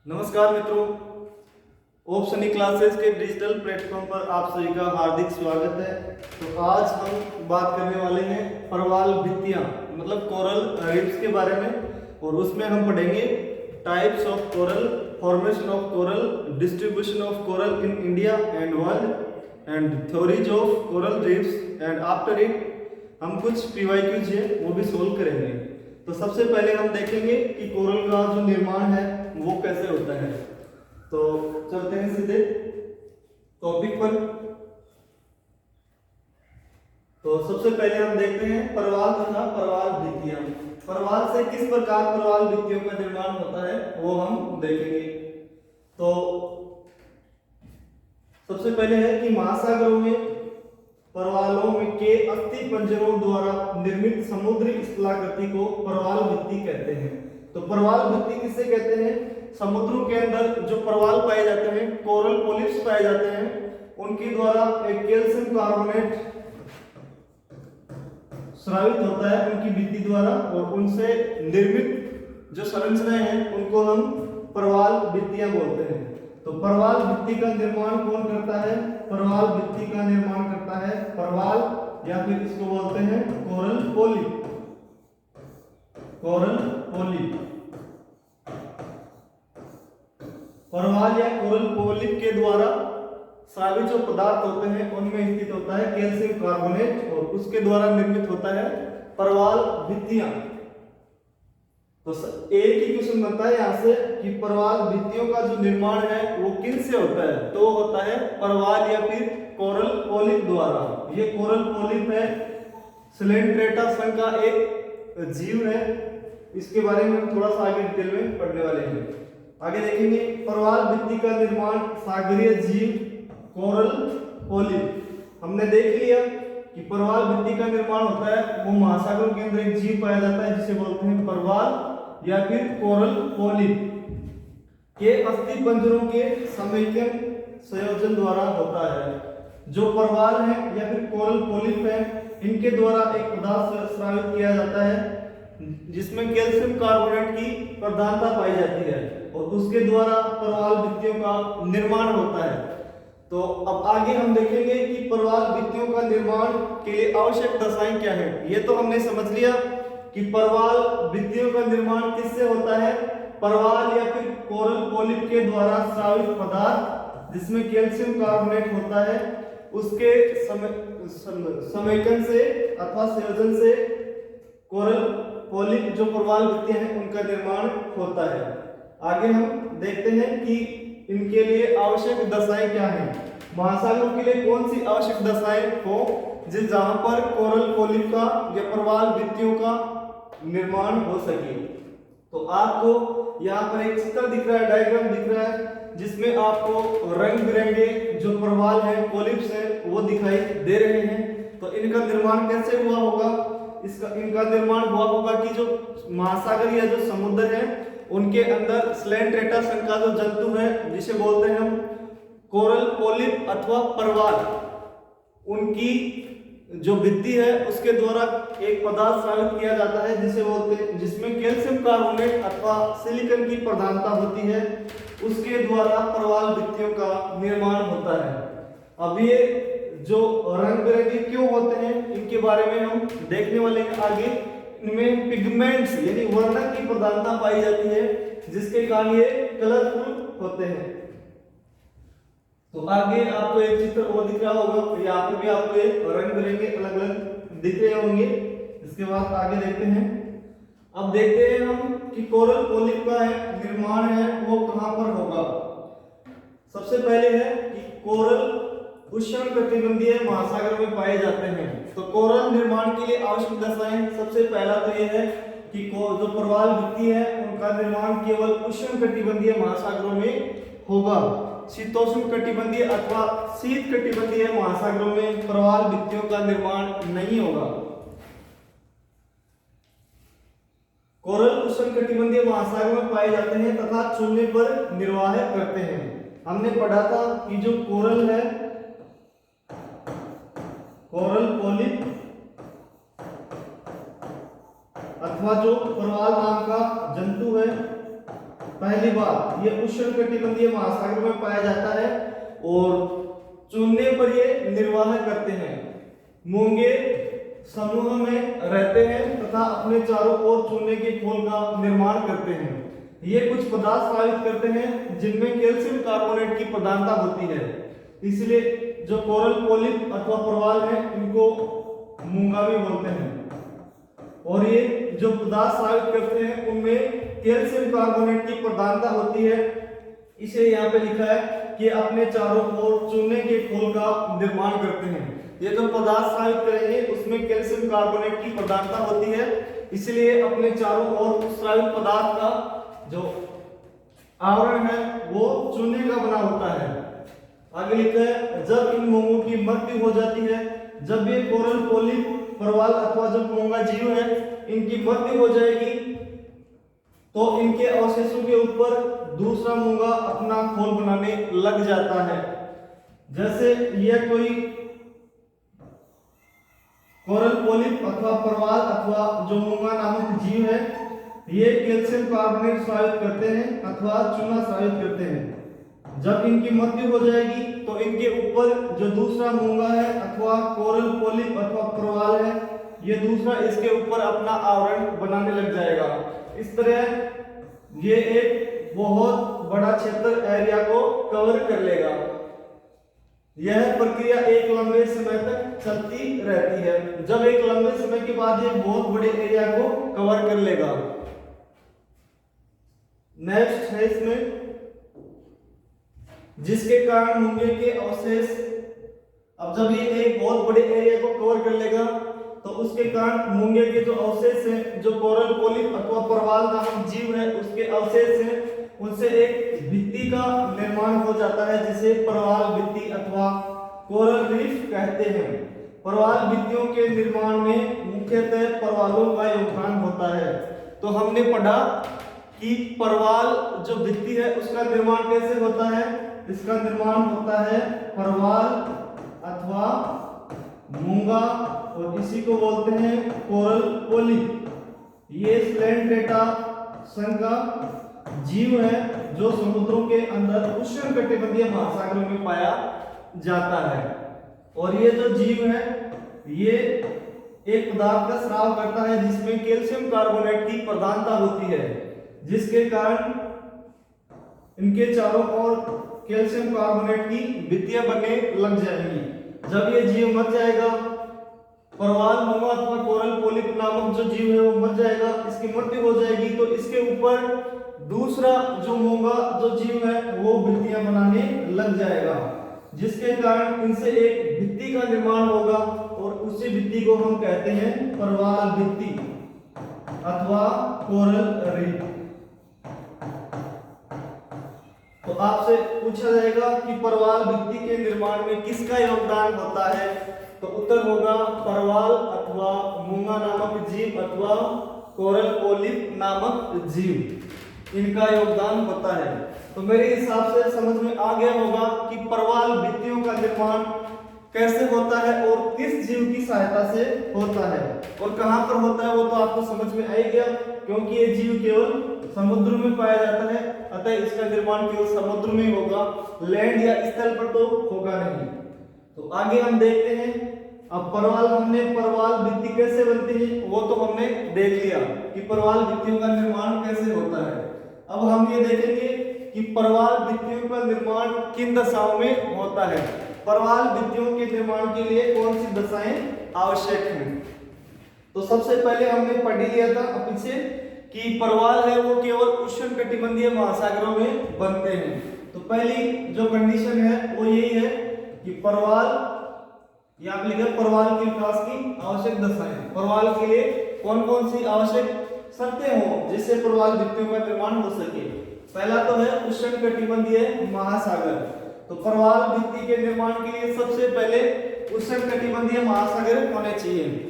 नमस्कार मित्रों, ओप सनी क्लासेस के डिजिटल प्लेटफॉर्म पर आप सभी का हार्दिक स्वागत है। तो आज हम बात करने वाले हैं परवाल भित्तियां मतलब कोरल रीफ्स के बारे में, और उसमें हम पढ़ेंगे types of coral, formation of coral, distribution of coral in India and world and theories of coral reefs and after it हम कुछ पीवाईक्यूज है वो भी सोल्व करेंगे। तो सबसे पहले हम देखेंगे कि कोरल का जो निर्माण है वो कैसे होता है। तो चलते हैं सीधे टॉपिक पर। तो सबसे पहले हम देखते हैं परवाल तथा परवाल भित्तियां। परवाल से किस प्रकार परवाल भित्तियों का निर्माण होता है वो हम देखेंगे। तो सबसे पहले है कि महासागरों में परवालों में के अस्थि पंजरों द्वारा निर्मित समुद्री स्थलाकृति को परवाल भित्ति कहते हैं। तो परवाल भित्ति किसे कहते हैं? समुद्रों के अंदर जो परवाल पाए जाते हैं, कोरल पोलिप्स पाए जाते हैं, उनके द्वारा एक कैल्शियम कार्बोनेट स्रावित होता है उनकी भित्ति द्वारा, और उनसे निर्मित जो संरचनाएं हैं उनको हम परवाल भित्तियां बोलते हैं। तो परवाल भित्ति का निर्माण कौन करता है? परवाल भित्ति का निर्माण करता है परवाल, या फिर इसको बोलते हैं कोरल पोलिप। कोरल पोलिप परवाल या कोरल पोलिप के द्वारा स्रावित जो पदार्थ होते हैं उनमें स्थित होता है कैल्शियम कार्बोनेट, और उसके द्वारा निर्मित होता है परवाल भित्तियां। तो एक ही क्वेश्चन बनता है यहाँ से कि परवाल भित्तियों का जो निर्माण है वो किन से होता है? तो होता है परवाल या फिर कोरल पोलिप द्वारा। ये कोरल पोलिप है, सिलेंट्रेटा संघ का एक जीव है। इसके बारे में हम थोड़ा सा आगे डिटेल में पढ़ने वाले हैं। आगे देखेंगे परवाल भित्ति का निर्माण सागरीय जीव कोरल पोलिप। हमने देख लिया कि परवाल भित्ति का निर्माण होता है वो महासागरों के अंदर एक जीव पाया जाता है जिसे बोलते हैं परवाल या फिर कोरल पोलिप के अस्थि पंजरों के समेकन संयोजन द्वारा होता है। जो परवाल है या फिर कोरल पोलिप है, इनके द्वारा एक पदार्थ स्रावित किया जाता है जिसमें कैल्शियम कार्बोनेट की प्रधानता पाई जाती है, और उसके द्वारा परवाल भित्तियों का निर्माण होता है। तो अब आगे हम देखेंगे कि परवाल भित्तियों का निर्माण के लिए आवश्यक दशाएं क्या है। ये तो हमने समझ लिया कि परवाल भित्तियों का निर्माण किससे होता है? परवाल या फिर कोरल पोलिप के द्वारा स्रावित पदार्थ जिसमें कैल्शियम कार्बोनेट होता है उसके समेकन से अथवा संयोजन से कोरल पोलिप जो परवाल भित्तियां हैं उनका निर्माण होता है। आगे हम देखते हैं कि इनके लिए आवश्यक दशाएं क्या हैं। महासागरों के लिए कौन सी आवश्यक दशाएं हो जिस जहां पर कोरल पोलिप का या परवाल भित्तियों का निर्माण हो सके। तो आपको यहाँ पर एक चित्र दिख रहा है, डायग्राम दिख रहा है, जिसमें आपको रंग बिरंगे जो परवाल है, पोलिप्स है, वो दिखाई दे रहे हैं। तो इनका निर्माण कैसे हुआ होगा? इनका निर्माण हुआ होगा कि जो महासागर या जो समुद्र है उनके अंदर स्लेंट्रेटा संघ का जो जंतु है जिसे बोलते हैं हम कोरल पोलिप अथवा परवाल, उनकी जो भित्ति है उसके द्वारा एक पदार्थ स्रावित किया जाता है जिसे बोलते हैं, जिसमें कैल्शियम कार्बोनेट अथवा सिलिकॉन की प्रधानता होती है, उसके द्वारा परवाल भित्तियों का निर्माण होता है। अब ये जो रंग बिरंगे क्यों होते हैं इनके बारे में हम देखने वाले हैं आगे। इनमें पिगमेंट्स यानी वर्णक की प्रधानता पाई जाती है जिसके कारण ये कलरफुल होते हैं। तो आगे आपको एक चित्र और दिख रहा होगा, यहाँ पर भी आपको एक रंग बिरंगे अलग अलग दिख रहे होंगे। इसके बाद आगे देखते हैं। अब देखते हैं हम कि कोरल पोलिप का निर्माण है वो कहां पर होगा। सबसे पहले है कि कोरल उष्णकटिबंधीय महासागर में पाए जाते हैं। तो कोरल निर्माण के लिए आवश्यक दशाएं, सबसे पहला तो यह है कि जो परवाल भित्ति है उनका निर्माण केवल उष्णकटिबंधीय महासागरों में होगा। शीतोष्ण कटिबंधीय अथवा शीत कटिबंधीय महासागरों में परवाल भित्तियों का निर्माण नहीं होगा। कोरल उष्णकटिबंधीय महासागर में पाए जाते हैं तथा चुनने पर निर्वाह करते हैं। हमने पढ़ा था कि जो कोरल है, कोरल पोलिप अथवा जो परवाल नाम का जंतु है पहली बात ये उष्णकटिबंधीय महासागर में पाया जाता है और चूने पर ये निर्वाह करते हैं। मूंगे समूह में रहते हैं तथा अपने चारों ओर चूने के खोल का निर्माण करते हैं। ये कुछ पदार्थ स्रावित करते हैं जिनमें कैल्शियम कार्बोनेट की प्रधानता होती है, इसलिए जो कोरल पोलिप अथवा परवाल है इनको मूंगा भी बोलते हैं। और ये जो पदार्थ स्रावित करते हैं उनमें कैल्शियम कार्बोनेट की प्रधानता होती है, इसे यहाँ पे लिखा है कि अपने चारों ओर चूने के खोल का निर्माण करते हैं। ये जो पदार्थ स्रावित करेंगे उसमें कैल्शियम कार्बोनेट की प्रधानता होती है, इसलिए अपने चारों ओर स्रावित पदार्थ का जो आवरण है वो चूने का बना होता है। आगे लिखा है जब इन मूंगों की मृत्यु हो जाती है, जब ये कोरल पोलिप परवाल अथवा जो मूंगा जीव है इनकी मृत्यु हो जाएगी तो इनके अवशेषों के ऊपर दूसरा मूंगा अपना खोल बनाने लग जाता है। जैसे यह कोई कोरल पोलिप अथवा परवाल अथवा जो मूंगा नामक जीव है, ये कैल्शियम कार्बोनेट स्रावित करते हैं अथवा चूना स्रावित करते हैं। जब इनकी मृत्यु हो जाएगी तो इनके ऊपर जो दूसरा मूंगा है अथवा कोरल पोलिप अथवा परवाल है, ये दूसरा इसके ऊपर अपना आवरण बनाने लग जाएगा। इस तरह ये एक बहुत बड़ा क्षेत्र एरिया को कवर कर लेगा। यह प्रक्रिया एक लंबे समय तक चलती रहती है। जब एक लंबे समय के बाद ये बहुत बड़े एरिया को कवर कर लेगा। नेक्स्ट है इसमें जिसके कारण मूंगे के अवशेष, अब जब ये एक बहुत बड़े एरिया को कवर कर लेगा तो उसके कारण मूंगे के जो अवशेष हैं, जो कोरल पोलिप अथवा परवाल नामक जीव है उसके अवशेष हैं, उनसे एक भित्ति का निर्माण हो जाता है जिसे परवाल भित्ति अथवा कोरल रीफ कहते हैं। परवाल भित्तियों के निर्माण में मुख्यतः परवालों का योगदान होता है। तो हमने पढ़ा कि परवाल जो भित्ति है उसका निर्माण कैसे होता है। इसका निर्माण होता है परवाल अथवा मूंगा और इसी को बोलते हैं कोरल पोलिप। ये स्लेंट्रेटा संघ का जीव है जो समुद्रों के अंदर उष्णकटिबंधीय महासागरों में पाया जाता है। और ये जो जीव है ये एक पदार्थ का स्राव करता है जिसमें कैल्शियम कार्बोनेट की प्रधानता होती है, जिसके कारण इनके चारों ओर कैल्शियम कार्बोनेट की भित्तियां बनने लग जाएंगी। जब ये जीव मर जाएगा, परवाल मूंगा अथवा कोरल पोलिप नामक जो जीव है वो मर जाएगा, इसकी मृत्यु हो जाएगी तो इसके ऊपर दूसरा जो मूंगा जो जीव है वो भित्तियां बनाने लग जाएगा, जिसके कारण इनसे एक भित्ति का निर्माण होगा और उसी भित्ति को हम कहते हैं परवाल भित्ति अथवा कोरल रीफ। तो आपसे पूछा जाएगा कि परवाल भित्ति के निर्माण में किसका योगदान होता है, तो उत्तर होगा परवाल अथवा मूंगा नामक जीव अथवा कोरल पोलिप नामक जीव, इनका योगदान होता है। तो मेरे हिसाब से समझ में आ गया होगा कि परवाल भित्तियों का निर्माण कैसे होता है और किस जीव की सहायता से होता है और कहां पर होता है वो तो आपको समझ में आ ही गया, क्योंकि ये जीव केवल समुद्र में पाया जाता है, अतः इसका निर्माण केवल समुद्र में होगा, लैंड या स्थल पर तो होगा नहीं। तो आगे हम देखते हैं। अब परवाल हमने परवाल भित्ति कैसे बनती है वो तो हमने देख लिया कि परवाल भित्तियों का निर्माण कैसे होता है। अब हम ये देखेंगे कि परवाल भित्तियों का निर्माण किन दशाओं में होता है, परवाल भित्तियों के निर्माण के लिए कौन सी दशाएं आवश्यक हैं। तो सबसे पहले हमने पढ़ लिया था पीछे कि परवाल है वो केवल उष्णकटिबंधीय महासागरों में बनते हैं। तो पहली जो कंडीशन है वो यही है कि परवाल, यहाँ लिखा परवाल के विकास की आवश्यक दशाएं, परवाल के लिए कौन कौन सी आवश्यक शर्तें हो जिससे परवाल भित्तियों का निर्माण हो सके। पहला तो है उष्णकटिबंधीय महासागर। तो परवाल भित्ति के निर्माण के लिए सबसे पहले उष्णकटिबंधीय महासागर होने चाहिए।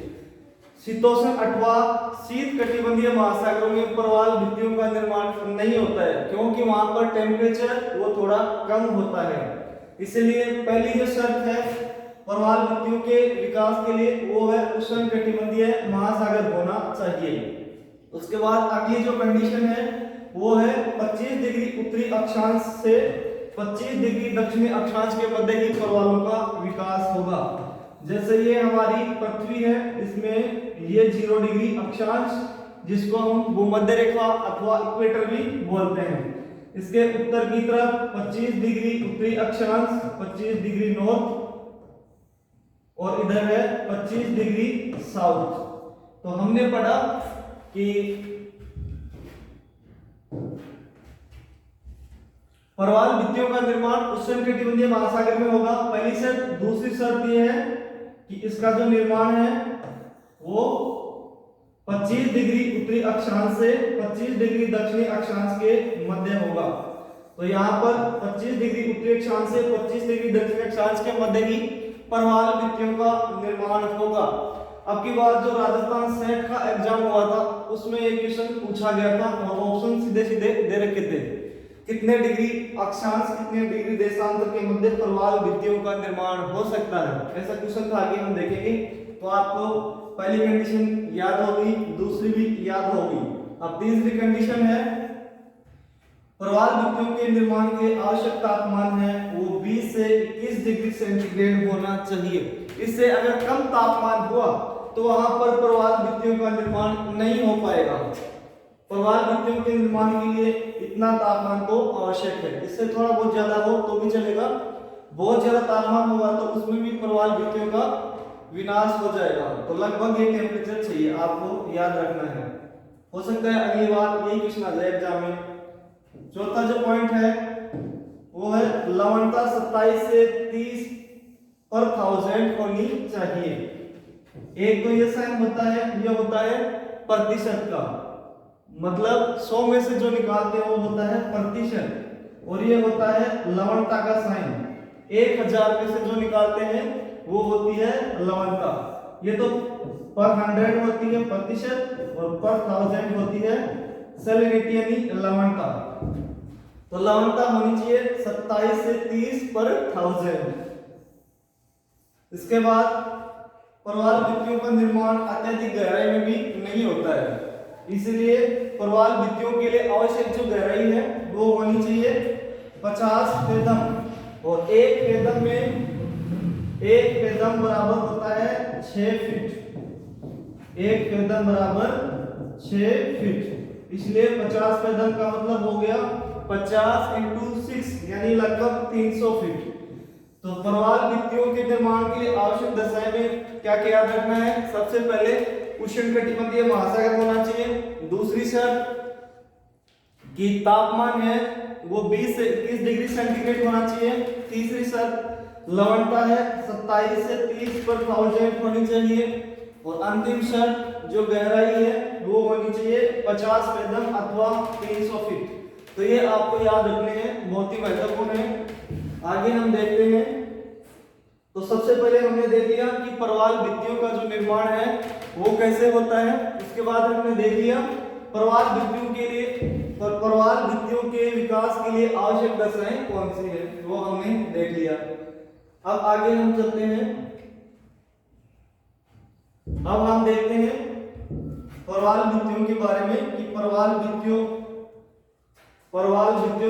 शीतोष्ण अथवा शीत कटिबंधीय महासागरों में परवाल भित्तियों का निर्माण नहीं होता है, क्योंकि वहां पर टेम्परेचर वो थोड़ा कम होता है। इसलिए पहली जो शर्त है परवाल भित्तियों के विकास के लिए वो है उष्णकटिबंधीय महासागर होना चाहिए। उसके बाद अगली जो कंडीशन है वो है 25 डिग्री उत्तरी अक्षांश से 25 डिग्री दक्षिणी अक्षांश के मध्य ही परवालों का विकास होगा। जैसे ये हमारी पृथ्वी है, इसमें ये 0 डिग्री अक्षांश जिसको हम भूमध्य रेखा अथवा इक्वेटर भी बोलते हैं, इसके उत्तर की तरफ 25 डिग्री उत्तरी अक्षांश, 25 डिग्री नॉर्थ और इधर है 25 डिग्री साउथ। तो हमने पढ़ा कि परवाल भित्तियों का निर्माण उष्णकटिबंधीय महासागर में होगा, पहली शर्त। दूसरी शर्त यह है कि इसका जो निर्माण है वो 25 डिग्री उत्तरी अक्षांश से 25 डिग्री दक्षिणी अक्षांश के मध्य होगा। तो यहाँ पर 25 डिग्री उत्तरी अक्षांश से 25 डिग्री दक्षिणी अक्षांश के मध्य ही परवाल भित्तियों का निर्माण होगा। अब की बार जो राजस्थान सेट का एग्जाम हुआ था उसमें एक क्वेश्चन पूछा गया था और ऑप्शन सीधे सीधे दे रखे थे, कितने डिग्री अक्षांश कितने डिग्री देशांतर के मध्य परवाल भित्तियों का निर्माण हो सकता है, ऐसा क्वेश्चन था। आगे हम देखेंगे। तो आपको पहली कंडीशन याद होगी, दूसरी भी याद होगी। अब तीसरी कंडीशन है परवाल भित्तियों के निर्माण के आवश्यक तापमान है वो 20 से 21 डिग्री सेंटीग्रेड होना चाहिए। इससे अगर कम तापमान हुआ तो वहां पर परवाल भित्तियों का निर्माण नहीं हो पाएगा। परवाल भित्तियों के निर्माण के लिए इतना तापमान तो आवश्यक है, इससे थोड़ा बहुत ज्यादा हो तो भी चलेगा। बहुत ज्यादा तापमान होगा तो उसमें भी परवाल भित्तियों का विनाश हो जाएगा। तो लगभग ये टेम्परेचर चाहिए, आपको याद रखना है। हो सकता है अगली बार यही क्वेश्चन आ जाए एग्जाम में। चौथा जो पॉइंट है वो है लवणता 27 से 30 पर 1000 होनी चाहिए। एक तो ये साइन होता है, ये होता है प्रतिशत का, मतलब 100 में से जो निकालते हैं वो होता है प्रतिशत, और ये होता है लवणता का साइन। 1000 में से जो निकालते हैं वो होती है लवणता। ये तो पर 100 होती है प्रतिशत और पर 1000 होती है सैलिनिटी यानी लवणता। तो लवणता होनी चाहिए 27 से 30 पर 1000। इसके बाद परवाल भित्तियों का निर्माण अत्यधिक गहराई में भी नहीं होता है, इसलिए परवाल भित्तियों के लिए आवश्यक जो गहराई है वो होनी चाहिए 50 फेदम, और एक फेदम बराबर होता है 6 फीट। एक फेदम बराबर 6 फीट, इसलिए 50 फेदम का मतलब हो गया 50 × 6 यानी लगभग 300 फीट। तो परवाल भित्तियों के निर्माण के लिए आवश्यक दशाएं में क्या क्या याद रखना है? सबसे पहले उष्णकटिबंधीय महासागर होना चाहिए। दूसरी शर्त कि तापमान है वो 20 से 21 डिग्री सेंटीग्रेड होना चाहिए। तीसरी शर्त लवणता है 27 से 30 पर 1000 होनी चाहिए। और अंतिम शर्त जो गहराई है वो होनी चाहिए 50 फेदम अथवा 300 फीट। तो ये आपको याद रखने हैं, बहुत ही महत्वपूर्ण है। आगे हम देखते हैं। तो सबसे पहले हमने देख लिया कि परवाल भित्तियों का जो निर्माण है वो कैसे होता है। उसके बाद हमने देख लिया परवाल भित्तियों के लिए, परवाल भित्तियों के विकास के लिए आवश्यक दशाएं कौन सी है वो हमने देख लिया। अब आगे हम चलते हैं। अब हम देखते हैं परवाल भित्तियों के बारे में कि परवाल भित्तियों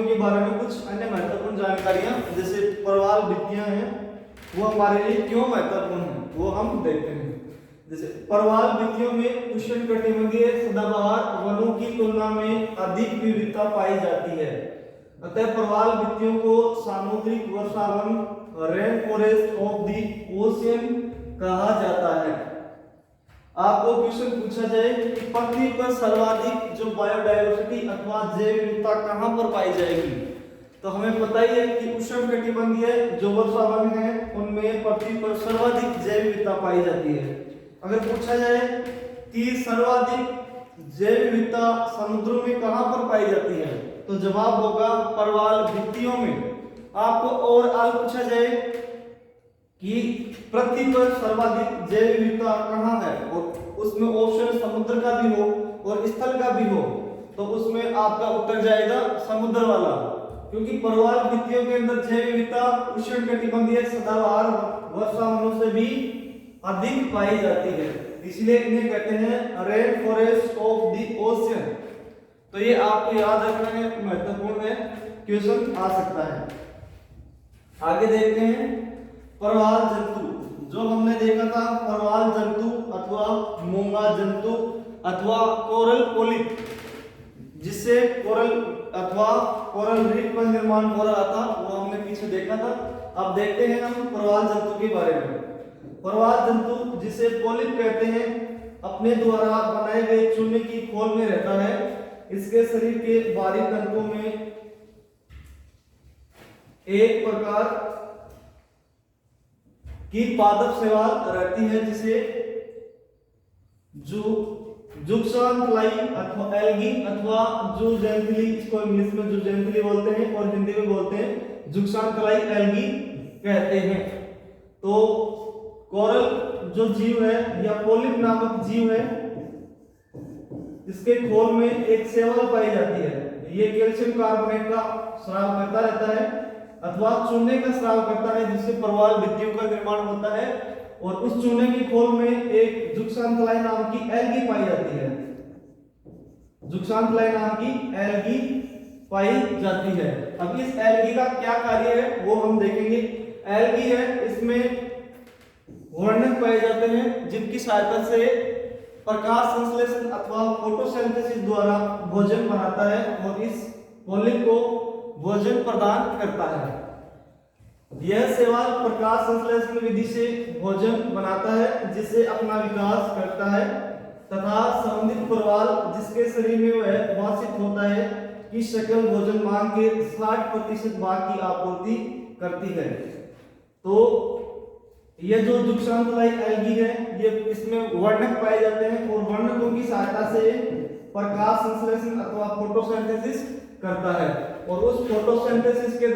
के बारे में कुछ अन्य महत्वपूर्ण जानकारियां, जैसे परवाल भित्तियां हैं वो हमारे लिए क्यों महत्वपूर्ण है वो हम देखते हैं। जैसे परवाल भित्तियों में उष्णकटिबंधीय सदाबहार वनों की तुलना में अधिक विविधता पाई जाती है, अतः परवाल भित्तियों को सामुद्रिक वर्षावन rain forest of the ocean कहा जाता है। आपको क्वेश्चन पूछा जाए कि पृथ्वी पर सर्वाधिक जो बायोडायवर्सिटी अथवा जैव विविधता कहां पर पाई जाएगी, तो हमें पता ही है कि उष्णकटिबंधीय जो वर्षावन है उनमें पृथ्वी पर सर्वाधिक जैव विविधता पाई जाती है। अगर पूछा जाए कि सर्वाधिक जैव विविधता समुद्रों में कहां पर पाई जाती है, तो जवाब होगा परवाल भित्तियों में। आपको और आगे पूछा जाए कि पृथ्वी पर सर्वाधिक जैव विविधता कहां है और उसमें ऑप्शन समुद्र का भी हो और स्थल का भी हो, तो उसमें आपका उत्तर जाएगा समुद्र वाला, क्योंकि परवाल भित्तियों के अंदर जैव विविधता उष्णकटिबंधीय सदाबहार वर्षावनों से भी अधिक पाई जाती है, इसलिए इन्हें कहते हैं rain forest of the ocean. तो ये आपको याद रखना है, महत्वपूर्ण है, क्वेश्चन आ सकता है। आगे देखते हैं परवाल जंतु। जो हमने देखा था परवाल जंतु अथवा मूंगा जंतु अथवा कोरल पोलिप, जिससे कोरल अथवा कोरल रीफ का निर्माण हो रहा था, वो हमने पीछे देखा था। अब देखते हैं हम परवाल जंतु के बारे में। परवाल जंतु जिसे पोलिप कहते हैं, अपने द्वारा बनाए गए चूने की खोल में रहता है। इसके शरीर के बाहरी तंतुओं में एक प्रकार की पादप शैवाल रहती है, जिसे जुक्सांथलाई अथवा एल्गी अथवा जूजेंथली, इसको इंग्लिश में जूजेंथली बोलते हैं और हिंदी में बोलते हैं जुक्सांथलाई एल्गी कहते हैं। तो कोरल जो जीव है या पोलिप नामक जीव है, इसके खोल में एक शैवाल पाई जाती है। ये कैल्शियम कार्बोनेट का स्राव करता रहता है अथवा चूने का स्राव करता है, जिससे परवाल भित्तियों का निर्माण होता है। और उस चूने की खोल में एक जुक्सांथलाई नाम की एल्गी पाई जाती है। जुक्सांथलाई नाम की एल्गी पाई जाती है। अब इस एल्गी का क्या कार्य है वो हम देखेंगे। एल्गी है, इसमें वर्णक पाए जाते हैं जिनकी सहायता से प्रकाश संश्लेषण अथवा फोटोसिंथेसिस द्वारा भोजन बनाता है और इस पोलिप को भोजन प्रदान करता है। यह शैवाल प्रकाश संश्लेषण विधि से भोजन बनाता है, जिससे अपना विकास करता है तथा संबंधित परवाल जिसके शरीर में वह वासित होता है कि सकल भोजन मांग के 60% भाग की आपूर्ति करती है। तो यह जो जुक्सांथलाई एल्गी है, ये इसमें वर्णक पाए जाते हैं और वर्णकों की सहायता से प्रकाश संश्लेषण अथवा फोटोसिंथेसिस करता है। और उस फोटोसिंथेसिस के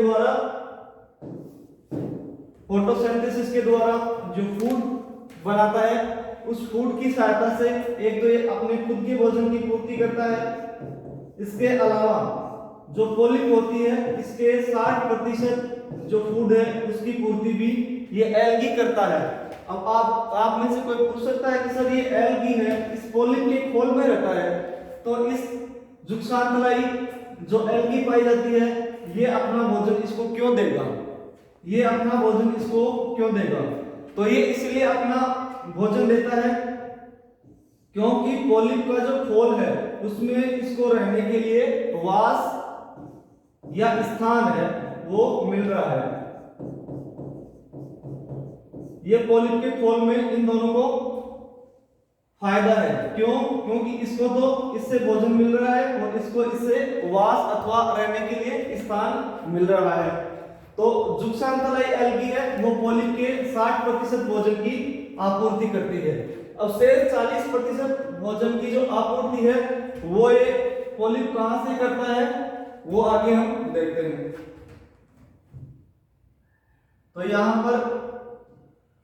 द्वारा जो फूड बनाता है, उस फूड की सहायता से एक तो ये अपने खुद के भोजन की पूर्ति करता है। इसके अलावा जो पोलिप होती है, इसके 60% जो फूड है उसकी पूर्ति भी ये एल्गी करता है। अब आप में से कोई पूछ सकता है कि सर ये एल्गी है, इस पोलिप के खोल में रहता है, तो इस जुक्सांथलाई जो एल्गी पाई जाती है, ये अपना भोजन इसको क्यों देगा? ये अपना भोजन इसको क्यों देगा? तो ये इसलिए अपना भोजन देता है क्योंकि पोलिप का जो खोल है उसमें इसको रहने के लिए वास या स्थान है वो मिल रहा है। ये पोलिप के खोल में इन दोनों को फायदा है। क्यों? क्योंकि इसको तो इससे भोजन मिल रहा है और इसको इससे वास अथवा रहने के लिए स्थान मिल रहा है। तो जुक्सांथलाई एल्गी है, वो पोलिप के 60% भोजन की आपूर्ति करती है। अब शेष 40% भोजन की जो आपूर्ति है वो ये पोलिप कहां से करता है, वो आगे हम देखते हैं। तो यहां पर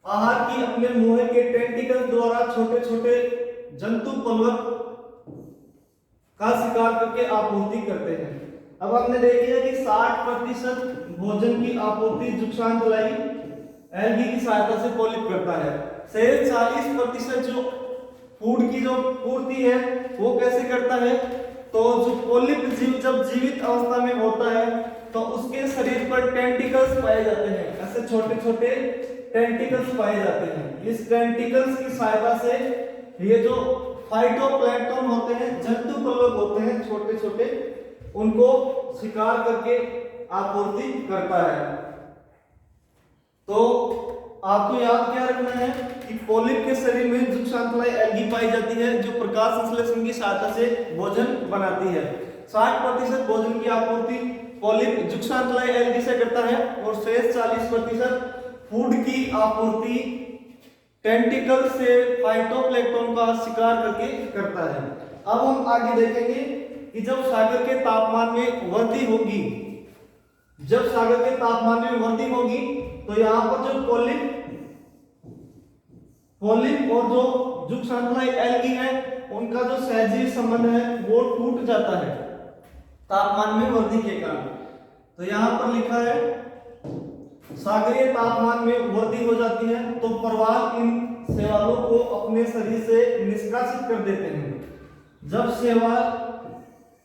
आहार की अपने मुंह के टेंटिकल्स द्वारा छोटे छोटे जंतु पलवक का शिकार करके आपूर्ति करते हैं। अब हमने देख लिया कि 60% भोजन की आपूर्ति जुक्सांथलाई एल्गी की सहायता से पोलिप करता है। शेष 40% जो फूड की जो पूर्ति है वो कैसे करता है? तो जो पोलिप जीव जब जीवित अवस्था में होता है तो उसके शरीर पर टेंटिकल्स पाए जाते हैं, ऐसे छोटे छोटे टेंटिकल्स पाए जाते हैं। इस टेंटिकल्स की सहायता से ये जो फाइटोप्लैंक्टन होते हैं, जंतु पलवक होते हैं छोटे छोटे, उनको शिकार करके आपूर्ति करता है। तो आपको याद क्या रखना है कि पोलिप के शरीर में जुक्सांथलाई एल्गी पाई जाती है जो प्रकाश संश्लेषण की सहायता से भोजन बनाती है। 60% भोजन की आपूर्ति पोलिप जुक्सांथलाई एल्गी से करता है और शेष 40% फूड की आपूर्ति टेंटिकल से फाइटोप्लैंक्टन का शिकार करके करता है। अब हम आगे देखेंगे कि जब सागर के तापमान में वृद्धि होगी, जब सागर के तापमान में वृद्धि होगी तो यहाँ पर जो पोलिप और जो जुक्सांथलाई एल्गी है उनका जो सहजीवी संबंध है वो टूट जाता है तापमान में वृद्धि के कारण। तो यहाँ पर लिखा है सागरीय तापमान में वृद्धि हो जाती है तो परवाल इन शैवालों को अपने शरीर से निष्कासित कर देते हैं। जब शैवाल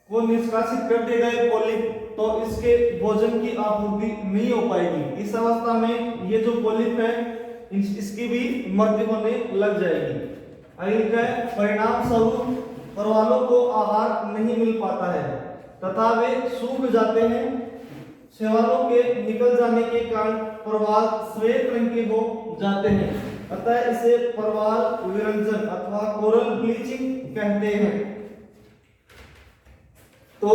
को निष्कासित कर देगा ये पॉलिप, तो इसके भोजन की आपूर्ति नहीं हो पाएगी। इस अवस्था में ये जो पॉलिप है इसकी भी मृत्यु होने लग जाएगी। आगे लिखा है परिणाम स्वरूप प्रवालों को आहार नहीं मिल पाता है तथा वे सूख जाते हैं। शैवालों के निकल जाने के कारण प्रवाल श्वेत रंग के हो जाते हैं, अतः इसे प्रवाल विरंजन अथवा कोरल ब्लीचिंग कहते हैं। तो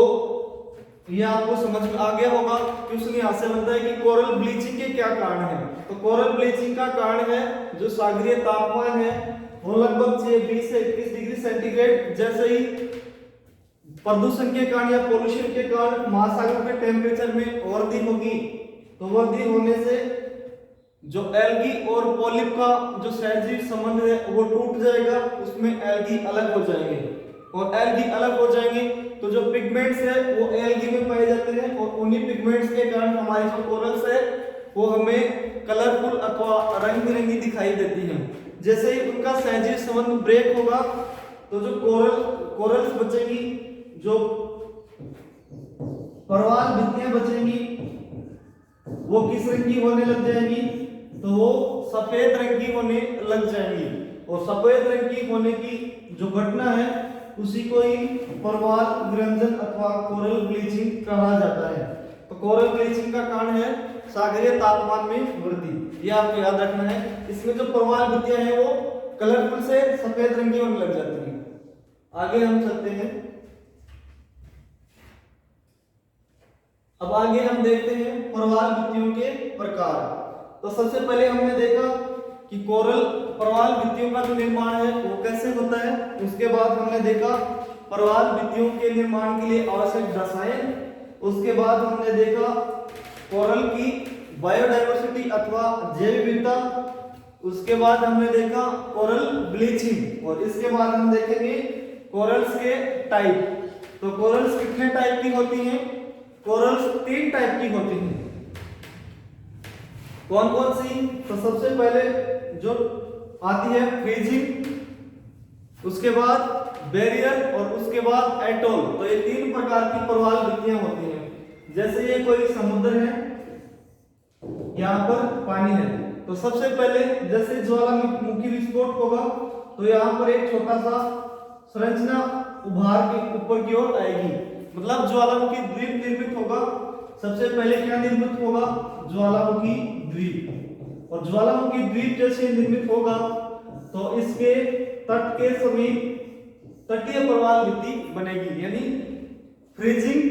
यह आपको समझ में आ गया होगा। क्वेश्चन यहाँ से बनता है कि कोरल ब्लीचिंग के क्या कारण है। तो कोरल ब्लीचिंग का कारण है जो सागरीय तापमान है वो लगभग 20 से 21 डिग्री सेंटीग्रेड। जैसे ही प्रदूषण के कारण या पोल्यूशन के कारण महासागर के टेम्परेचर में वृद्धि होगी, तो वृद्धि होने से जो एल्गी और पॉलिप का जो सहजीवी संबंध है वो टूट जाएगा, उसमें एल्गी अलग हो जाएंगे और एल्गी अलग हो जाएंगे तो जो पिगमेंट्स है वो एल्गी में पाए जाते हैं और उन्हीं पिगमेंट्स के कारण हमारी जो कोरल्स है वो हमें कलरफुल अथवा रंग बिरंगी दिखाई देती हैं। जैसे ही उनका सहजीवी संबंध ब्रेक होगा तो जो कोरल्स बचेंगी, जो प्रवाल भित्तियां बचेंगी वो किस रंग की होने लग जाएंगी, तो वो सफेद रंग की होने लग जाएंगी। और सफेद रंग की होने की जो घटना है उसी को ही प्रवाल विरंजन अथवा कोरल ब्लीचिंग कहा जाता है। तो कोरल ब्लीचिंग का कारण है सागरीय तापमान में वृद्धि, यह आपको याद रखना है। इसमें जो प्रवाल भित्तियां हैं वो कलरफुल से सफेद रंग की होने लग जाती हैं। आगे हम चलते हैं। अब आगे हम देखते हैं प्रवाल भित्तियों के प्रकार। तो सबसे पहले हमने देखा कि कोरल प्रवाल भित्तियों का जो निर्माण है वो कैसे होता है। उसके बाद हमने देखा प्रवाल भित्तियों के निर्माण के लिए आवश्यक रसायन। उसके बाद हमने देखा कोरल की बायोडायवर्सिटी अथवा जैव विविधता। उसके बाद हमने देखा कोरल ब्लीचिंग और इसके बाद हम देखेंगे कोरल्स के टाइप। तो कोरल्स कितने टाइप की होती हैं? कोरल्स 3 टाइप की होती हैं। कौन कौन सी? तो सबसे पहले जो आती है फ्रीजिंग, उसके बाद बैरियर और उसके बाद एटोल। तो ये 3 प्रकार की प्रवाल भित्तियां होती हैं। जैसे ये कोई समुद्र है, यहाँ पर पानी है, तो सबसे पहले जैसे ज्वालामुखी विस्फोट होगा तो यहाँ पर एक छोटा सा संरचना उभार के ऊपर की ओर आएगी, मतलब ज्वालामुखी द्वीप निर्मित होगा। सबसे पहले क्या निर्मित होगा? ज्वालामुखी द्वीप। और ज्वालामुखी द्वीप जैसे निर्मित होगा तो इसके तट के समीप तटीय प्रवाल भित्ति बनेगी, यानी फ्रीजिंग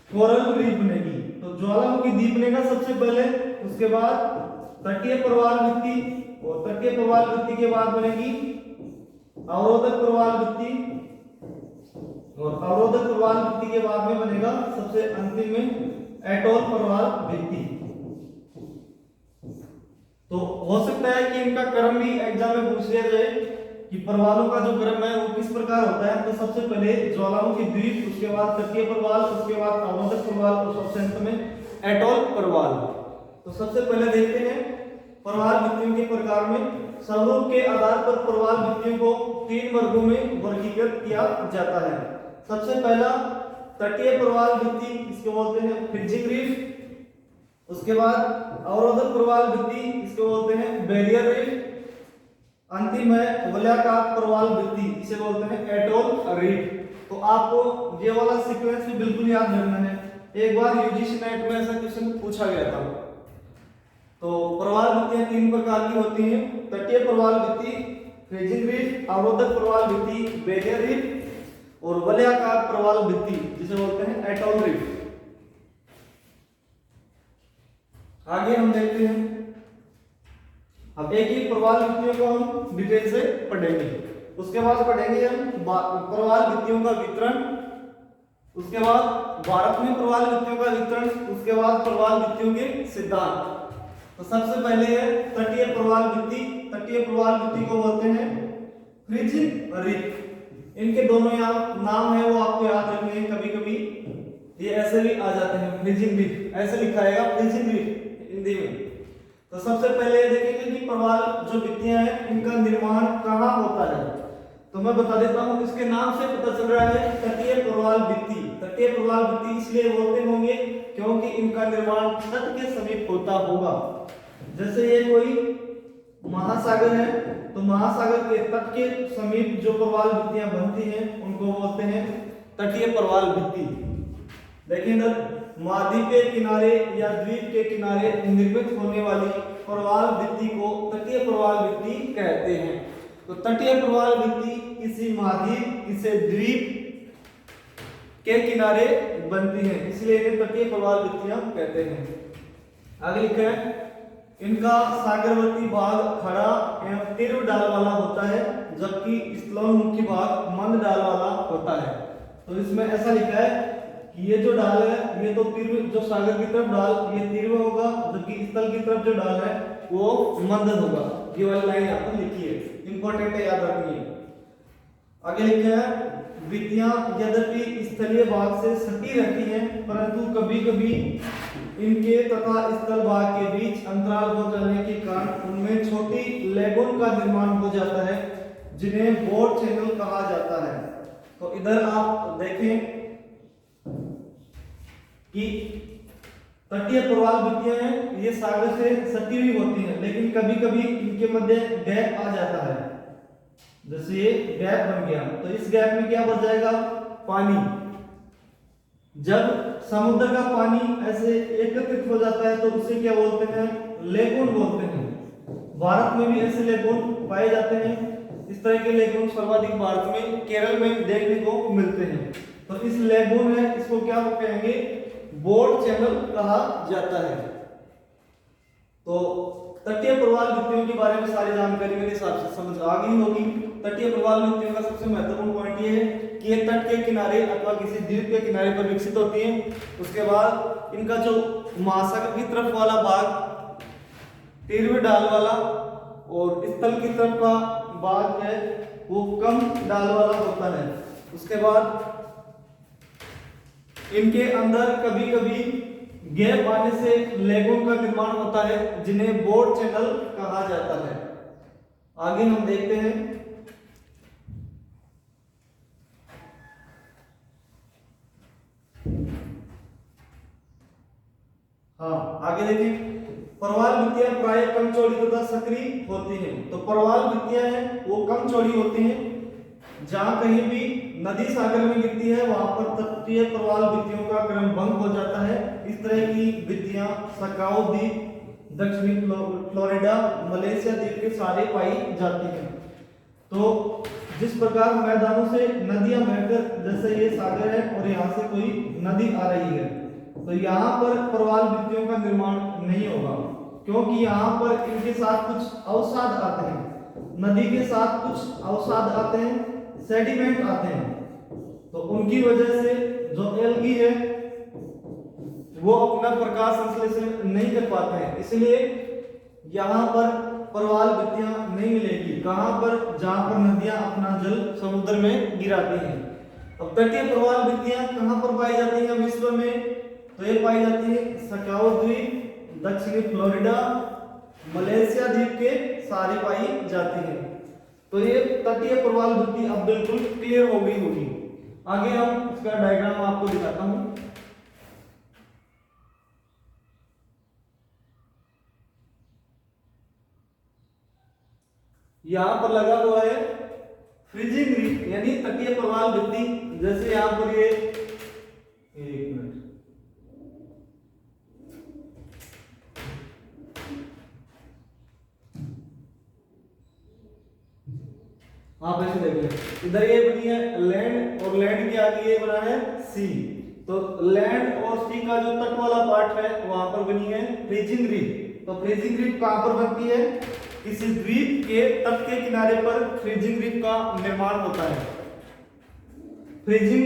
कोरल रीफ बनेगी। तो ज्वालामुखी द्वीप बनेगा सबसे पहले, उसके बाद तटीय प्रवाल भित्ति और तटीय प्रवाल भित्ति के बाद बनेगी अवरोधक प्रवाल भित्ति और अवरोधक प्रवाल भित्ति के बाद में बनेगा सबसे अंतिम में एटोल प्रवाल भित्ति। तो हो सकता है कि इनका क्रम भी एग्जाम में पूछ लिया जाए कि प्रवालों का जो क्रम है वो किस प्रकार होता है। तो सबसे पहले ज्वालामुखी द्वीप, उसके बाद तटीय प्रवाल, उसके बाद अवरोधक प्रवाल और सबसे अंत में एटोल प्रवाल। तो सबसे पहले देखते हैं प्रवाल भित्तियों के प्रकार में। स्वरूप के आधार पर प्रवाल भित्तियों को 3 वर्गों में वर्गीकृत किया जाता है। सबसे पहला तटीय प्रवाल भित्ति, इसको बोलते हैं फ्रीजिंग रीफ। उसके बाद अवरोधक प्रवाल भित्ति, इसको बोलते हैं बैरियर रीफ। अंतिम है वलयाकार प्रवाल भित्ति, इसे बोलते हैं एटोल रीफ। तो आपको ये वाला सीक्वेंस भी बिल्कुल याद रखना है। एक बार यूजीसी नेट में ऐसा क्वेश्चन पूछा गया था। तो प्रवाल भित्तियां 3 प्रकार की होती हैं: तटीय प्रवाल भित्ति, फ्रीजिंग रीफ, अवरोधक प्रवाल भित्ति, बैरियर रीफ और वलयाकार प्रवाल भित्ति, जिसे बोलते हैं एटोल रीफ। आगे हम देखते हैं। अब एक एक प्रवाल भित्तियों को हम डिटेल से पढ़ेंगे। उसके बाद पढ़ेंगे हम प्रवाल भित्तियों का वितरण, उसके बाद भारत में प्रवाल भित्तियों का वितरण, उसके बाद प्रवाल भित्तियों के सिद्धांत। तो सबसे पहले है तटीय प्रवाल भित्ति। तटीय प्रवाल भित्ति को बोलते हैं फ्रीजिंग रीफ। इनके दोनों यहाँ नाम है वो आपको याद रखने हैं। कभी कभी ये ऐसे भी आ जाते हैं, फ्रीजिंग रीफ ऐसे लिखा है फ्रीजिंग रीफ हिंदी में। तो सबसे पहले देखेंगे कि प्रवाल जो भित्तियां हैं इनका निर्माण कहाँ होता है। तो मैं बता देता हूं, इसके नाम से पता चल रहा है तटीय प्रवाल भित्ति। तटीय प्रवाल भित्ति इसलिए बोलते होंगे क्योंकि इनका निर्माण तट के समीप होता होगा। जैसे ये कोई महासागर है तो महासागर के तट के समीप जो प्रवाल भित्तियां बनती हैं उनको बोलते हैं तटीय प्रवाल भित्ति। देखिए इधर महाद्वीप के किनारे या द्वीप के किनारे निर्मित होने वाली प्रवाल भित्ति को तटीय प्रवाल भित्ति कहते हैं। तो तटीय प्रवाल भित्ति किसी महाद्वीप किसी द्वीप के किनारे बनती है, इसलिए इन्हें तटीय प्रवाल भित्तियां कहते हैं। आगे लिखा है, इनका सागरवर्ती भाग खड़ा एवं तीव्र डाल वाला होता है, जबकि स्थलोन्मुखी भाग मंद डाल वाला होता है। तो इसमें ऐसा लिखा है कि ये जो डाल है ये तो तीव्र, जो सागर की तरफ डाल ये तीव्र होगा, जबकि स्थल की तरफ जो डाल है वो मंद होगा। ये वाली लाइन यहाँ पर लिखी है, इंपॉर्टेंट है, याद रखनी है। आगे लिखा है, भित्तियां यद्यपि स्थलीय भाग से सटी रहती हैं, परंतु कभी कभी इनके तथा स्थल भाग के बीच अंतराल हो जाने के कारण उनमें छोटी लेगून का निर्माण हो जाता है, जिन्हें बोर्ड चैनल कहा जाता है। तो इधर आप देखें कि तटीय प्रवाल भित्तियां हैं, ये सागर से सटी हुई होती हैं, लेकिन कभी कभी इनके मध्य गैप आ जाता है। जैसे ये गैप बन गया तो इस गैप में क्या बच जाएगा, पानी। जब समुद्र का पानी ऐसे एकत्रित हो जाता है तो उसे क्या बोलते हैं, लेगून बोलते हैं। भारत में भी ऐसे लेगून पाए जाते हैं। इस तरह के लेगून सर्वाधिक भारत में केरल में देखने को मिलते हैं। तो इस लेगून है, इसको क्या कहेंगे, बोर्ड चैनल कहा जाता है। तो तटीय प्रवाल भित्तियों के बारे में सारी जानकारी मेरे हिसाब से समझ आ गई होगी। तटीय प्रवाल भित्तियों का सबसे महत्वपूर्ण पॉइंट ये है कि ये तट के किनारे अथवा किसी द्वीप के किनारे पर विकसित होती हैं। उसके बाद इनका जो महासागर की तरफ वाला भाग तीव्र डाल वाला और स्थल की तरफ का भाग है वो कम डाल वाला होता है। उसके बाद इनके अंदर कभी कभी गैप आने से लेगून का निर्माण होता है, जिन्हें बोर्ड चैनल कहा जाता है। आगे हम देखते हैं, आगे देखिए, प्रवाल भित्तियां प्राय कम चौड़ी तथा सक्रिय होती हैं। तो प्रवाल भित्तियां हैं वो कम चौड़ी होती हैं। जहां कहीं भी नदी सागर में गिरती है वहां पर तटीय प्रवाल भित्तियों का क्रम भंग हो जाता है। इस तरह की भित्तियां सकाओ द्वीप, दक्षिणी फ्लोरिडा, मलेशिया द्वीप के सारे पाई जाती हैं। तो जिस प्रकार मैदानों से नदियां बहकर, जैसे ये सागर है और यहाँ से कोई नदी आ रही है, तो यहाँ पर प्रवाल भित्तियों का निर्माण नहीं होगा, क्योंकि यहाँ पर इनके साथ कुछ अवसाद आते हैं। नदी के साथ कुछ अवसाद आते हैं, सेडिमेंट आते हैं, तो उनकी वजह से जो एल्गी है वो अपना प्रकाश संश्लेषण नहीं कर पाते हैं। इसलिए यहाँ पर प्रवाल भित्तियां नहीं मिलेगी। कहां पर, जहां पर नदियां अपना जल समुद्र में गिराती हैं। अब तटीय प्रवाल भित्तियां कहां पर पाई जाती हैं विश्व में, तो ये पाई जाती है सकाओ द्वीप, दक्षिणी फ्लोरिडा, मलेशिया द्वीप के सारे पाई जाती है। तो ये तटीय प्रवाल भित्ति अब बिल्कुल क्लियर हो गई होगी। आगे हम इसका डायग्राम आपको दिखाता हूं। यहां पर लगा हुआ है फ्रीजिंग रीफ यानी तटीय प्रवाल भित्ति। जैसे यहां पर ये, एक मिनट, आप ऐसे देख लें, इधर ये बनी है लैंड और लैंड के आगे ये बना है सी। तो लैंड और सी का जो तट वाला पार्ट है वहां पर बनी है फ्रीजिंग रीफ। तो फ्रीजिंग रीफ कहां पर बनती है, किसी द्वीप के तट के किनारे पर फ्रीजिंग रीफ का निर्माण होता है। फ्रीजिंग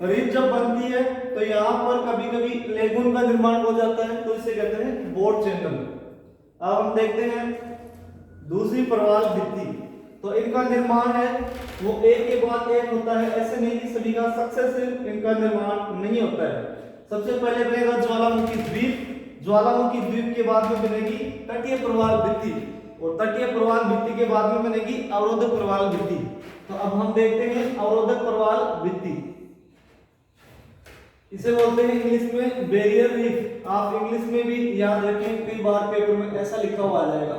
रीफ जब बनती है तो यहाँ पर कभी कभी लेगून का निर्माण हो जाता है, तो इसे कहते हैं बोर्ड चैनल। अब हम देखते हैं दूसरी प्रवाल भित्ति। तो इनका निर्माण है वो एक के बाद एक होता है, ऐसे नहीं कि सभी का सक्सेसिव इनका निर्माण नहीं होता है। सबसे पहले बनेगा ज्वालामुखी द्वीप, ज्वालामुखी द्वीप के बाद में बनेगी तटीय प्रवाल भित्ति। और तटीय प्रवाल भित्ति के बाद में बनेगी अवरोधक प्रवाल भित्ति। तो अब हम देखते हैं अवरोधक प्रवाल भित्ति। इसे बोलते हैं इंग्लिश में बैरियर रीफ। आप इंग्लिश में भी याद रखें, कई बार पेपर में ऐसा लिखा हुआ आ जाएगा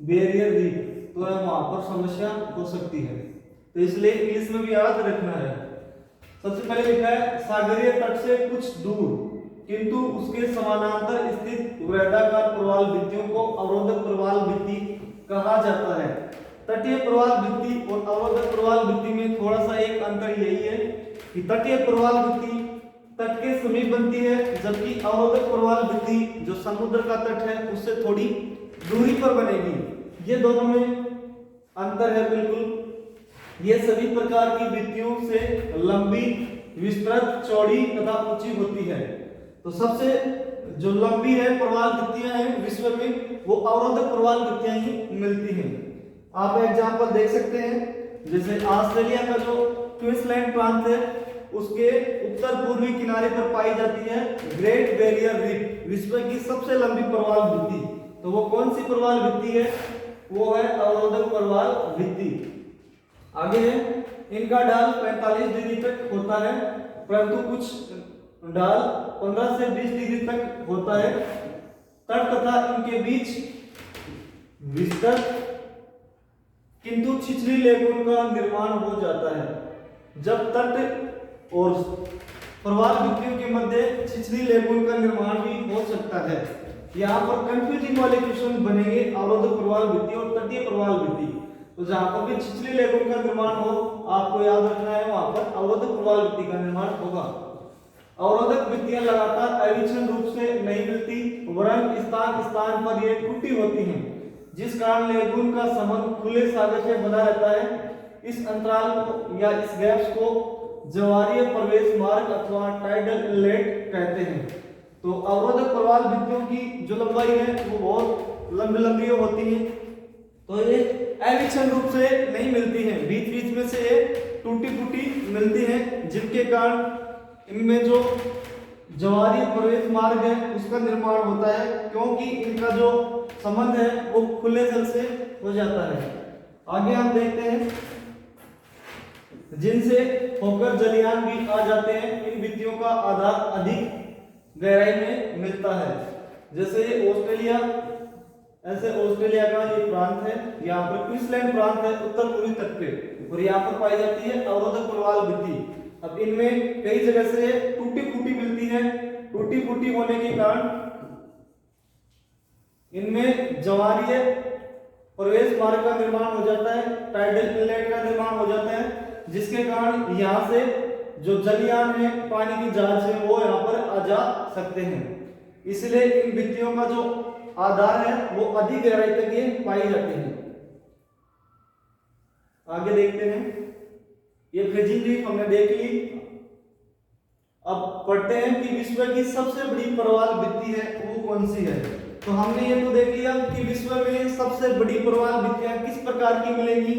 बैरियर रीफ, तो वहां पर समस्या हो सकती है, तो इसलिए इंग्लिश में भी याद रखना है। सबसे पहले लिखा है सागरीय तट से कुछ दूर किंतु उसके समानांतर स्थित वृत्ताकार प्रवाल भित्तियों को अवरोधक प्रवाल भित्ति कहा जाता है। तटीय प्रवाल भित्ति और अवरोधक प्रवाल भित्ति में थोड़ा सा एक अंतर यही है कि तटीय प्रवाल भित्ति तट के समीप बनती है, जबकि अवरोधक प्रवाल भित्ति जो समुद्र का तट है उससे थोड़ी दूरी पर बनेगी। ये दोनों में अंतर है बिल्कुल। ये सभी प्रकार की भित्तियों से लंबी, विस्तृत, चौड़ी तथा ऊंची होती है। तो सबसे जो लंबी है प्रवाल भित्तियां हैं विश्व में, वो अवरोधक प्रवाल भित्तियां ही मिलती हैं। आप एग्जांपल देख सकते हैं, जैसे ऑस्ट्रेलिया का जो क्वींसलैंड प्रांत है उसके उत्तर पूर्वी किनारे पर पाई जाती है ग्रेट बैरियर रीफ, विश्व की सबसे लंबी प्रवाल भित्ति। तो वो कौन सी प्रवाल भित्ति है? वो है अवरोधक प्रवाल भित्ति। आगे है, इनका ढाल 45 डिग्री तक होता है, परंतु कुछ ढाल 15 से 20 डिग्री तक होता है। तट तथा इनके बीच विस्तृत किंतु छिछली लेगून का निर्माण हो जाता है। जब तट और प्रवाल भित्तियों के मध्य छिछली लेगून का निर्माण भी हो सकता है। यहाँ पर कंफ्यूजिंग वाले क्वेश्चन बनेंगे अवरोधक प्रवाल भित्ति और तटीय प्रवाल भित्ति। तो जहां पर भी छिछली लेगून का निर्माण हो, आपको याद रखना है वहां पर अवरोधक प्रवाल भित्ति का निर्माण होगा। अवरोधक भित्तियां लगातार अविच्छिन्न रूप से नहीं मिलती, वरन स्थान स्थान पर ये टूटी होती हैं, जिस कारण लेगून का संबंध खुले सागर से बना रहता है। इस अंतराल को या इस गैप्स को ज्वारीय प्रवेश मार्ग अथवा टाइडल इनलेट कहते हैं। तो अवरोधक प्रवाल भित्तियों की जो लंबाई है वो बहुत लंबी लंबी होती है, तो ये अविच्छिन्न रूप से नहीं मिलती हैं, बीच बीच में से ये टूटी फूटी मिलती हैं, जिनके कारण इनमें जो ज्वारीय प्रवेश मार्ग है उसका निर्माण होता है, क्योंकि इनका जो संबंध है वो खुले जल से हो जाता है। आगे हम देखते हैं, जिनसे होकर जलयान भी आ जाते हैं। इन भित्तियों का आधार अधिक गहराई में मिलता है। जैसे ये ऑस्ट्रेलिया, ऐसे ऑस्ट्रेलिया का ये प्रांत है, यहाँ पर क्वींसलैंड प्रांत है उत्तर पूर्वी तट पे, और यहाँ पर पाई जाती है अवरोधक प्रवाल भित्ति। अब इनमें कई जगह से टूटी फूटी मिलती है। टूटी फूटी होने के कारण इनमें ज्वारीय प्रवेश मार्ग का निर्माण हो जाता है, टाइडल इनलेट का निर्माण हो जाता है, जिसके कारण यहाँ से जो जलयान है, पानी की जहाज है, वो यहाँ पर आ जा सकते हैं। इसलिए इन भित्तियों का जो आधार है वो अधिक गहराई तक ये पाई जाती है। आगे देखते हैं, ये फ्रिजिंग रीफ हमने देख ली। अब पढ़ते हैं कि विश्व की सबसे बड़ी प्रवाल भित्ति है वो कौन सी है। तो हमने ये तो देख लिया कि विश्व में सबसे बड़ी प्रवाल भित्तियां किस प्रकार की मिलेंगी,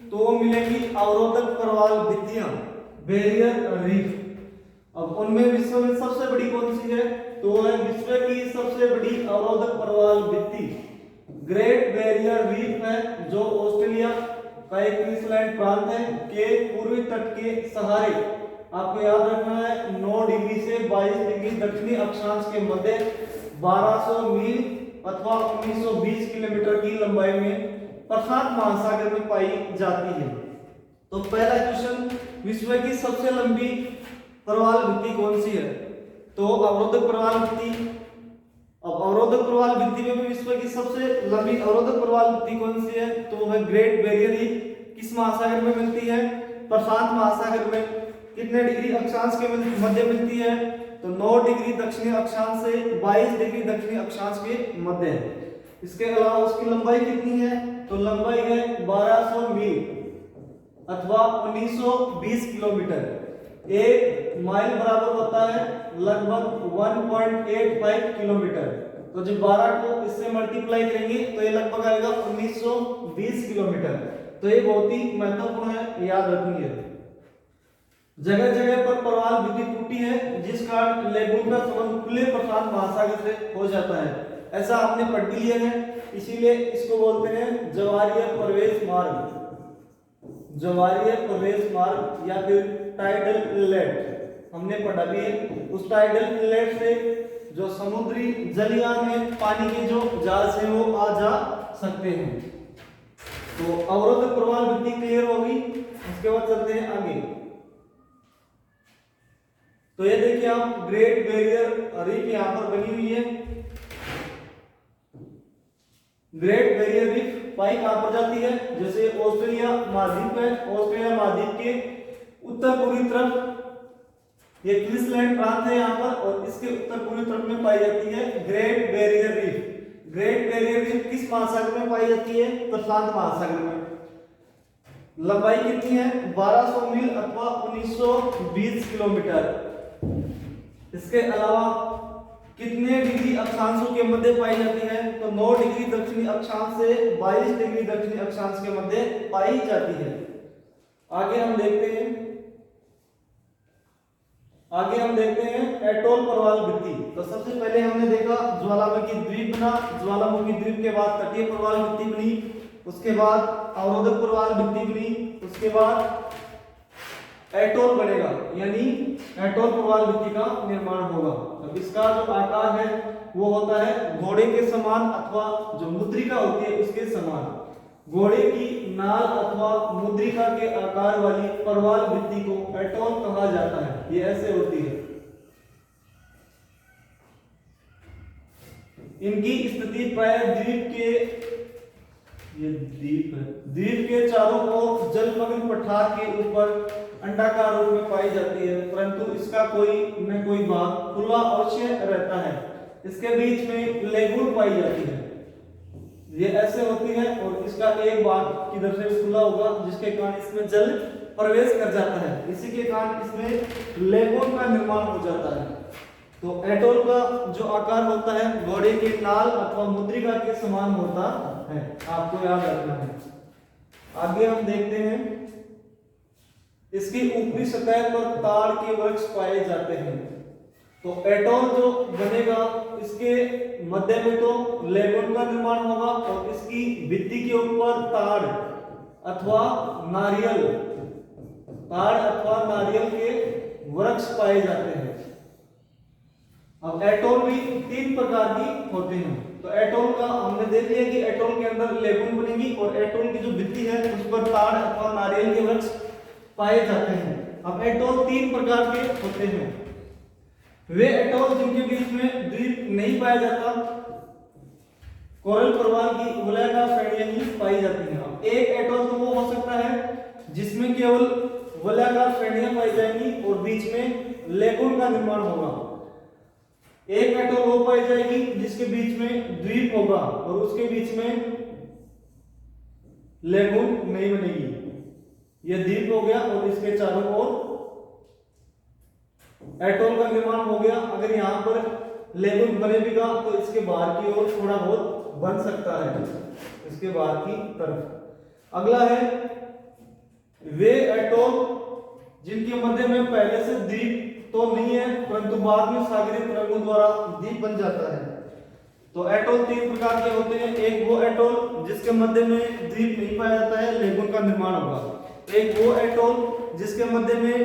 तो वो मिलेंगी अवरोधक प्रवाल भित्तियां, बैरियर रीफ। अब उनमें विश्व में सबसे बड़ी कौन सी है, तो है विश्व की सबसे बड़ी अवरोधक प्रवाल भित्ति ग्रेट बैरियर रीफ है, जो ऑस्ट्रेलिया का एक क्वींसलैंड प्रांत है के पूर्वी तट के सहारे, आपको याद रखना है 9 डिग्री से 22 डिग्री दक्षिणी अक्षांश के मध्य 1200 मील अथवा 1920 किलोमीटर की लंबाई में प्रशांत महासागर में पाई जाती है। तो पहला क्वेश्चन, विश्व की सबसे लंबी प्रवाल भित्ति कौन सी है, तो अवरोधक प्रवाल भित्ति। अब अवरोधक प्रवाल भित्ति में भी विश्व की सबसे लंबी अवरोधक प्रवाल भित्ति कौन सी है, तो वह ग्रेट बैरियर रीफ। किस महासागर में मिलती है, प्रशांत महासागर में। कितने डिग्री अक्षांश के मध्य मिलती है, तो 9 डिग्री दक्षिणी अक्षांश से 22 डिग्री दक्षिणी अक्षांश के मध्य। इसके अलावा उसकी लंबाई कितनी है, तो लंबाई है 1200 मील अथवा 1920 किलोमीटर। 1 माइल बराबर होता है लगभग 1.85 किलोमीटर। तो जब 12 को इससे मल्टीप्लाई करेंगे तो ये लगभग आएगा 1920 किलोमीटर। तो ये बहुत ही महत्वपूर्ण है, याद रखिए। जगह जगह पर प्रवाल भित्ति टूटी है, जिस कारण लेगून का संबंध खुले प्रशांत महासागर से हो जाता है। ऐसा आपने पढ़ भी लिया है, इसीलिए इसको बोलते हैं ज्वारीय प्रवेश मार्ग, ज्वारीय प्रवेश मार्ग या फिर टाइडल इनलेट हमने पढ़ा भी है। उस टाइडल इनलेट से जो समुद्री जलयान है, पानी के जो जहाज है वो आ जा सकते हैं। तो अवरोधक प्रवाल वृत्ति क्लियर होगी। उसके बाद चलते हैं आगे। तो ये देखिए आप ग्रेट बैरियर रीफ यहां पर बनी हुई है। ग्रेट बैरियर रीफ पाई कहां पर जाती है? जैसे ऑस्ट्रेलिया महाद्वीप है, ऑस्ट्रेलिया महाद्वीप के उत्तर पूर्वी तरफ ये क्वींसलैंड प्रांत है यहाँ पर, और इसके उत्तर पूर्वी तरफ में पाई जाती है great barrier reef. Great barrier reef किस महासागर में पाई जाती है? प्रशांत महासागर में। लंबाई कितनी है? 1200 मील अथवा 1920 किलोमीटर। इसके अलावा कितने डिग्री अक्षांशों के मध्य पाई जाती है? तो 9 डिग्री दक्षिणी अक्षांश से 22 डिग्री दक्षिणी अक्षांश के मध्य पाई जाती है। आगे हम देखते हैं एटोल प्रवाल वृत्ति। तो सबसे पहले हमने देखा ज्वालामुखी द्वीप बना, ज्वालामुखी द्वीप के बाद तटीय प्रवाल वृत्ति बनी, उसके बाद अवरोधक प्रवाल वृत्ति बनी, उसके बाद एटोल बनेगा, यानी एटोल प्रवाल वृत्ति का निर्माण होगा। अब इसका जो आकार है वो होता है घोड़े के समान अथवा जो मुद्रिका होती है उसके समान। घोड़े की नाल अथवा मुद्रिका के आकार वाली प्रवाल वृत्ति को एटोल कहा जाता है। ये ऐसे होती है। इनकी स्थिति प्राय द्वीप के चारों ओर जलमग्न पठार के ऊपर अंडाकार रूप में पाई जाती है, परंतु इसका कोई न कोई भाग खुला अवश्य रहता है। इसके बीच में लेगून पाई जाती है। ये ऐसे होती है और इसका एक भाग किधर से खुला होगा जिसके कारण इसमें जल प्रवेश कर जाता है, इसी के कारण इसमें लेगून का निर्माण हो जाता है। तो एटोल का जो आकार होता है घोड़े के नाल अथवा मुद्रिका के समान होता है, आपको याद रखना है। आगे हम देखते हैं इसकी ऊपरी सतह पर ताड़ के वृक्ष पाए जाते हैं। तो एटोल जो बनेगा इसके मध्य में तो लेगून का निर्माण होगा और इसकी भित्ति के ऊपर ताड़ अथवा नारियल के वृक्ष पाए जाते हैं। अब एटोल भी 3 प्रकार की होते हैं। तो एटोल का हमने देख लिया कि एटोल के अंदर लेगून बनेगी और एटोल की जो भित्ति है उस पर ताड़ अथवा नारियल के वृक्ष पाए जाते हैं। अब एटोल 3 प्रकार के होते हैं। वे एटोल जिनके बीच में द्वीप नहीं पाया जाता, कोरल प्रवाल की वलयाकार श्रेणियां ही पाई जाती हैं। अब एक एटोल तो वो हो सकता है जिसमें केवल वलयाकार श्रेणियां पाई जाएंगी और बीच में लेगून का निर्माण होगा। एक एटोल वो पाई जाएगी जिसके बीच में द्वीप होगा और उसके बीच में लेगून नहीं बनेगी। यह द्वीप हो गया और इसके चारों ओर एटोल का निर्माण हो गया। अगर यहां पर लेगून बनेगा तो इसके बाहर की ओर थोड़ा बहुत बन सकता है, इसके बाहर की तरफ। अगला है वे एटोल जिनके मध्य में पहले से द्वीप तो नहीं है परंतु बाद में सागरीय तरंगों द्वारा द्वीप बन जाता है। तो एटोल 3 प्रकार के होते हैं। एक वो एटोल जिसके मध्य में द्वीप नहीं पाया जाता है, लेगून का निर्माण होगा। एक वो एटोल जिसके मध्य में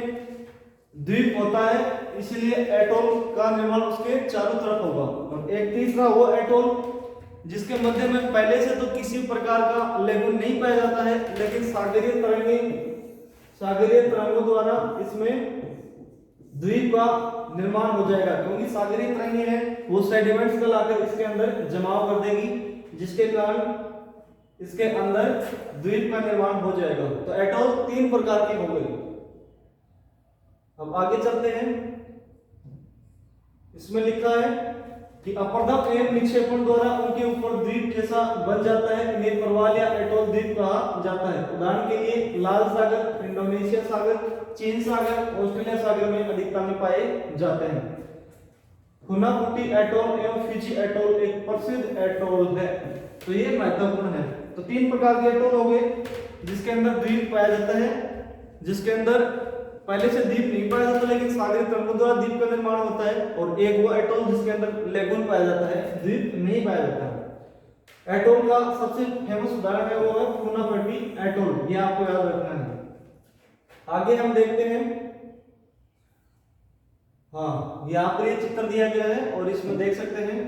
द्वीप होता है, इसलिए एटोल का निर्माण उसके चारों तरफ होगा। और एक तीसरा वो एटोल जिसके मध्य में पहले से तो किसी प्रकार का लेगून नहीं पाया जाता है, लेकिन सागरीय तरंगों द्वारा इसमें द्वीप का निर्माण हो जाएगा, क्योंकि सागरीय तरंगें हैं वो सेडिमेंट्स को लाकर इसके अंदर जमाव कर देगी, जिसके कारण इसके अंदर द्वीप का निर्माण हो जाएगा। तो एटोल 3 प्रकार के हो गए। अब आगे चलते हैं। इसमें लिखा है कि अपरदन एवं निक्षेपण द्वारा उनके ऊपर द्वीप जैसा बन जाता है, इन्हें प्रवाल या एटोल द्वीप कहा जाता है। उदाहरण के लिए लाल सागर, इंडोनेशिया सागर, चीन सागर, ऑस्ट्रेलिया सागर में अधिकता में पाए जाते हैं। फुनाफुटी एटोल एवं फिजी एटोल एक प्रसिद्ध एटोल है। तो ये महत्वपूर्ण है। तो 3 प्रकार के एटोल हो गए जिसके अंदर द्वीप पाया जाता है, जिसके अंदर पहले से द्वीप नहीं पाया जाता, लेकिन सागरीय तरंगों द्वारा द्वीप का निर्माण होता है। और एक वो एटोल जिसके अंदर लेगून पाया जाता है, द्वीप नहीं पाया जाता है। एटोल का सबसे फेमस उदाहरण है वो है फूनाफटी एटोल, ये आपको याद रखना है। आगे हम देखते हैं, हाँ यहाँ पर ये चित्र दिया गया है और इसमें देख सकते हैं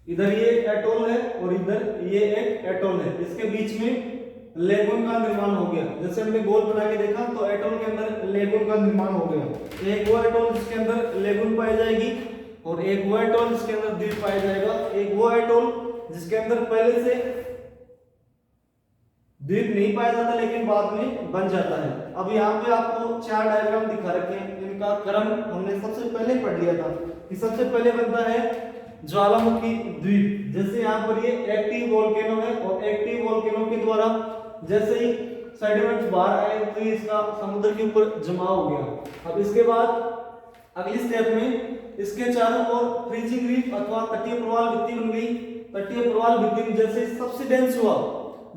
इधर ये एटोल है और इधर ये एक एटोल है, इसके बीच में लेगून का निर्माण हो गया। जैसे हमने गोल बना के देखा तो एटोल के अंदर लेगून का निर्माण हो गया। एक वो एटोल जिसके अंदर लेगून पाई जाएगी और एक वो एटोल जिसके अंदर द्वीप पाया जाएगा। एक वो एटोल जिसके अंदर पहले से द्वीप नहीं पाया जाता लेकिन बाद में बन जाता है। अब यहाँ पे आपको 4 डायग्राम दिखा रखे हैं, इनका क्रम हमने सबसे पहले पढ़ लिया था कि सबसे पहले बनता है ज्वालामुखी द्वीप। जैसे यहाँ पर ये एक्टिव वोल्केनो है और एक्टिव वोल्केनो के द्वारा जैसे ही सेडिमेंट्स बाहर आए तो इसका समुद्र के ऊपर जमा हो गया। अब इसके बाद अगली स्टेप में इसके चारों ओर फ्रीजिंग रीफ अथवा तटीय प्रवाल भित्ति बन गई। तटीय प्रवाल भित्ति में जैसे सबसिडेंस हुआ,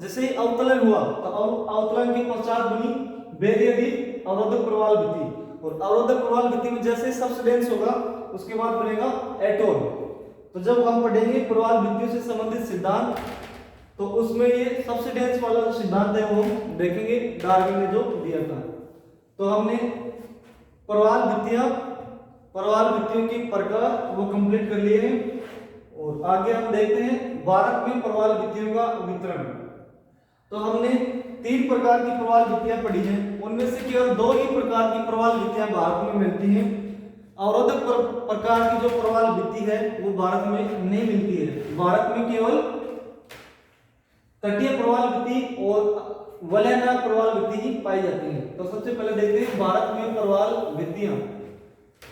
जैसे ही अवतलन हुआ तो अवतलन के पश्चात बनी बेरियर रीफ अवरोधक प्रवाल भित्ति। और अवरोधक प्रवाल भित्ति में जैसे सबसिडेंस होगा उसके बाद बनेगा एटोल। तो जब हम पढ़ेंगे प्रवाल भित्तियों से संबंधित सिद्धांत तो उसमें ये सबसिडेंस वाला जो सिद्धांत है वो देखेंगे, डार्विन ने जो दिया था। तो हमने प्रवाल भित्तियों की प्रकार वो कंप्लीट कर लिए हैं। और आगे हम देखते हैं भारत में प्रवाल भित्तियों का वितरण। तो हमने 3 प्रकार की प्रवाल भित्तियां पढ़ी हैं, उनमें से केवल 2 ही प्रकार की प्रवाल भित्तियां भारत में मिलती हैं। अवरोधक प्रकार की जो प्रवाल भित्ति है वो भारत में नहीं मिलती है। भारत में केवल तटीय प्रवाल भित्ति और वलयाकार प्रवाल भित्ति ही पाई जाती है। तो सबसे पहले देखते हैं भारत में प्रवाल भित्तियां।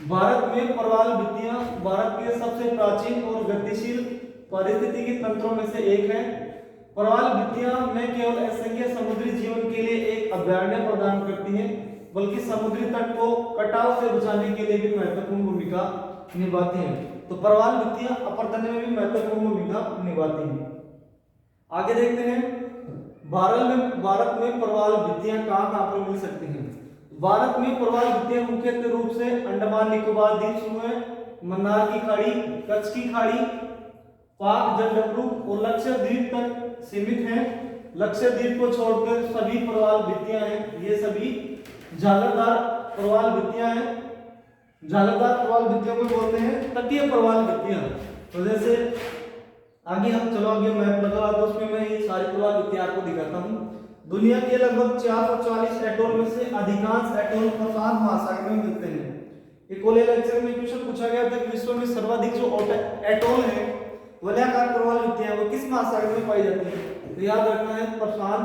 भारत में प्रवाल भित्तियां भारत के सबसे प्राचीन और गतिशील पारिस्थितिकी तंत्रों में से एक है। प्रवाल भित्तियां न केवल असंख्य समुद्री जीवन के लिए एक अभयारण्य प्रदान करती हैं, बल्कि समुद्री तट को कटाव से बचाने के लिए भी महत्वपूर्ण भूमिका निभाती हैं। तो प्रवाल भित्तियां अपरदन में भी महत्वपूर्ण भूमिका निभाती हैं। आगे देखते हैं भारत में प्रवाल भित्तियां कहां पर मिल सकती हैं। भारत में प्रवाल भित्तियां मुख्यतः रूप से अंडमान निकोबार द्वीप समूह, मन्नार की खाड़ी, कच्छ की खाड़ी, पाक जलडमरू और लक्षद्वीप तक सीमित हैं। लक्षद्वीप को छोड़कर सभी प्रवाल भित्तियां हैं ये सभी झालरदार प्रवाल भित्तियां हैं। झालरदार प्रवाल भित्तियों को बोलते हैं तटीय प्रवाल भित्तियां। तो जैसे आगे मैप लगा तो उसमें मैं ये सारी प्रवाल भित्तियां आपको दिखाता हूँ। दुनिया के लगभग 440 एटोल में से अधिकांश एटोल प्रशांत महासागर में मिलते हैं। एक वाले लेक्चर में क्वेश्चन पूछा गया था कि विश्व में सर्वाधिक जो एटोल है वलयाकार प्रवाल भित्तियां वो किस महासागर में पाई जाती है। तो याद रखना है प्रशांत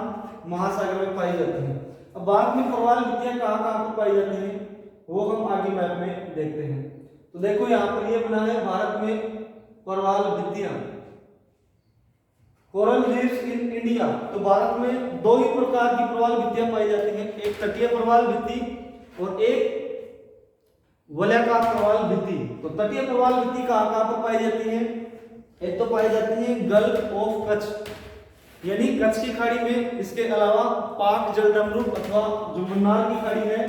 महासागर में पाई जाती है। अब भारत में प्रवाल भित्तियां कहां पर पाई जाती हैं वो हम आगे मैप में देखते हैं। तो देखो यहाँ पर ये बना है भारत में प्रवाल भित्तियां, कोरल रीफ्स इन इंडिया। तो भारत में 2 ही प्रकार की प्रवाल भित्तियां पाई जाती हैं, एक तटीय प्रवाल भित्ति और एक वलयाकार प्रवाल भित्ति। तो तटीय प्रवाल भित्ति कहां पर पाई जाती है। एक तो पाई जाती है गल्फ ऑफ कच्छ यानी कच्छ की खाड़ी में, इसके अलावा पाक जलडमरू अथवा जो मन्नार की खाड़ी है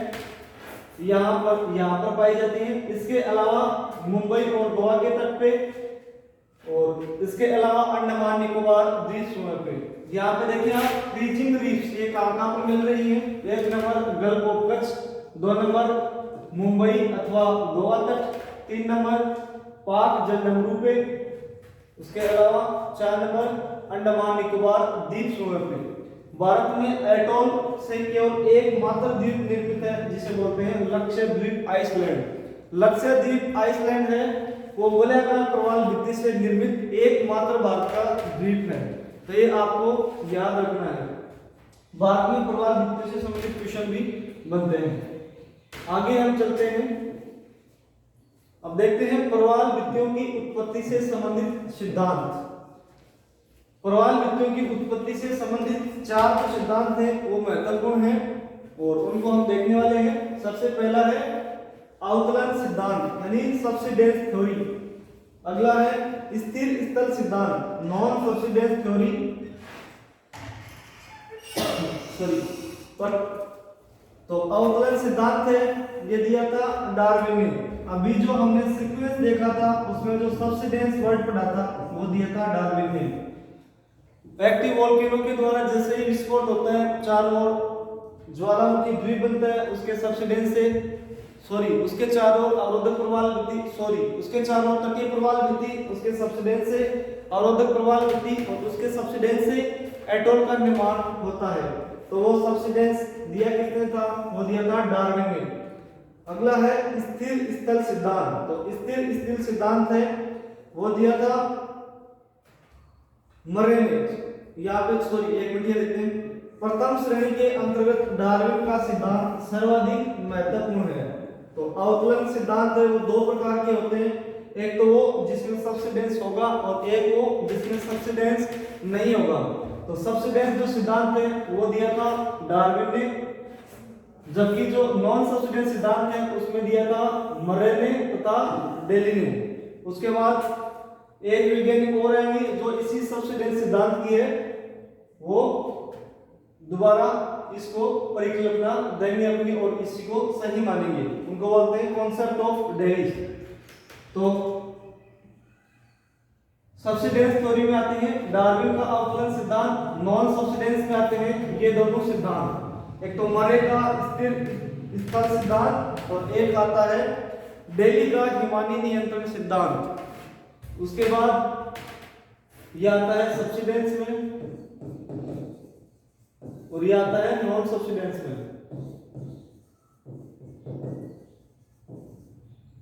यहाँ पर पाई जाती है। इसके अलावा मुंबई और गोवा के तट पे और इसके अलावा अंडमान निकोबार द्वीप समूह पे। यहाँ पे देखिए आप फ्रीजिंग रीफ्स ये कहाँ पर मिल रही है। 1 number gulf of Kutch, 2 number Mumbai अथवा गोवा तट, 3 नंबर पाक जलडमरू पे, उसके अलावा 4 नंबर अंडमान निकोबार द्वीप समूह पे। भारत में एटोल से केवल एक मात्र द्वीप निर्मित है जिसे बोलते हैं लक्षद्वीप आइसलैंड। लक्षद्वीप आइसलैंड है वो वलयाकार प्रवाल भित्ति से निर्मित एकमात्र भारत का द्वीप है। तो ये आपको याद रखना है। भारत में प्रवाल भित्ति से संबंधित क्वेश्चन भी बनते हैं। आगे हम चलते हैं, अब देखते हैं प्रवाल भित्तियों की उत्पत्ति से संबंधित सिद्धांत। प्रवाल भित्तियों की उत्पत्ति से संबंधित 4 जो सिद्धांत हैं वो महत्वपूर्ण हैं और उनको हम देखने वाले हैं। सबसे पहला है अवतलन सिद्धांत यानी सबसिडेंस थ्योरी। अगला है स्थिर स्थल सिद्धांत नॉन सबसिडेंस थ्योरी। तो अवकलन सिद्धांत है ये दिया था डार्विन ने। अभी जो हमने सीक्वेंस देखा था उसमें जो सबसिडेंस वर्ड पढ़ा था वो दिया था डार्विन ने। एक्टिव वोल्केनो के द्वारा जैसे ही विस्फोट होता है चारों ओर ज्वालामुखी द्वीप बनता है, उसके सबसिडेंस से उसके चारों अवरोधक प्रवाल भित्ति उसके चारों तटीय प्रवाल भित्ति, उसके सबसिडेंस से अवरोधक प्रवाल भित्ति और उसके सबसिडेंस से एटोल का निर्माण होता है। तो वो सबसिडेंस दिया किसने था? वो दिया था डार्विन ने। अगला है स्थिर स्थल सिद्धांत। तो स्थिर स्थल सिद्धांत है वो दिया था मरे ने। यहाँ पे एक मिनट देखते हैं। प्रथम श्रेणी के अंतर्गत डार्विन का सिद्धांत सर्वाधिक महत्वपूर्ण है। तो अवकलन सिद्धांत है वो दो प्रकार के होते हैं, एक तो वो जिसमें सबसिडेंस होगा और एक वो जिसमें सबसिडेंस नहीं होगा। तो सबसिडेंस जो सिद्धांत है वो दिया था डार्विन ने, जबकि जो नॉन सब्सिडेंस सिद्धांत है उसमें दिया था मरे ने तथा डेली ने। उसके बाद एक वैज्ञानिक और आएंगे जो इसी सब्सिडेंस सिद्धांत की है, वो दोबारा इसको परिकल्पना देंगे अपनी और इसी को सही मानेंगे। उनको बोलते हैं कॉन्सेप्ट ऑफ डेली। तो सब्सिडेंस थ्योरी में आते हैं डार्विन का अवकलन सिद्धांत, नॉन सब्सिडेंस में आते हैं ये दोनों सिद्धांत, एक तो मरे का स्थिर स्थल सिद्धांत और एक आता है डेली का हिमानी नियंत्रण सिद्धांत। उसके बाद यह आता है सब्सिडेंस में और यह आता है नॉन सब्सिडेंस में।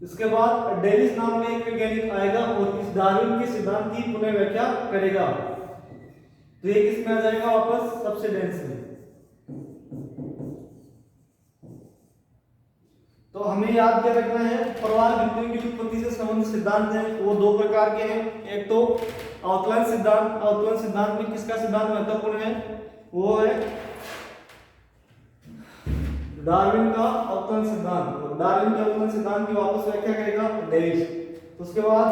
इसके बाद डेलिस नाम में एक वैज्ञानिक आएगा और इस डार्विन के सिद्धांत की पुनः व्याख्या करेगा। तो ये किसमें आ जाएगा? वापस सब्सिडेंस में। तो हमें याद क्या रखना है, प्रवाल भित्तियों की उत्पत्ति से संबंधित सिद्धांत हैं वो दो प्रकार के हैं। एक तो अवकलन सिद्धांत। अवकलन सिद्धांत में किसका सिद्धांत महत्वपूर्ण है? वो है डार्विन का अवकलन सिद्धांत। डार्विन के अवकलन सिद्धांत की वापस व्याख्या करेगा डेविस। तो उसके बाद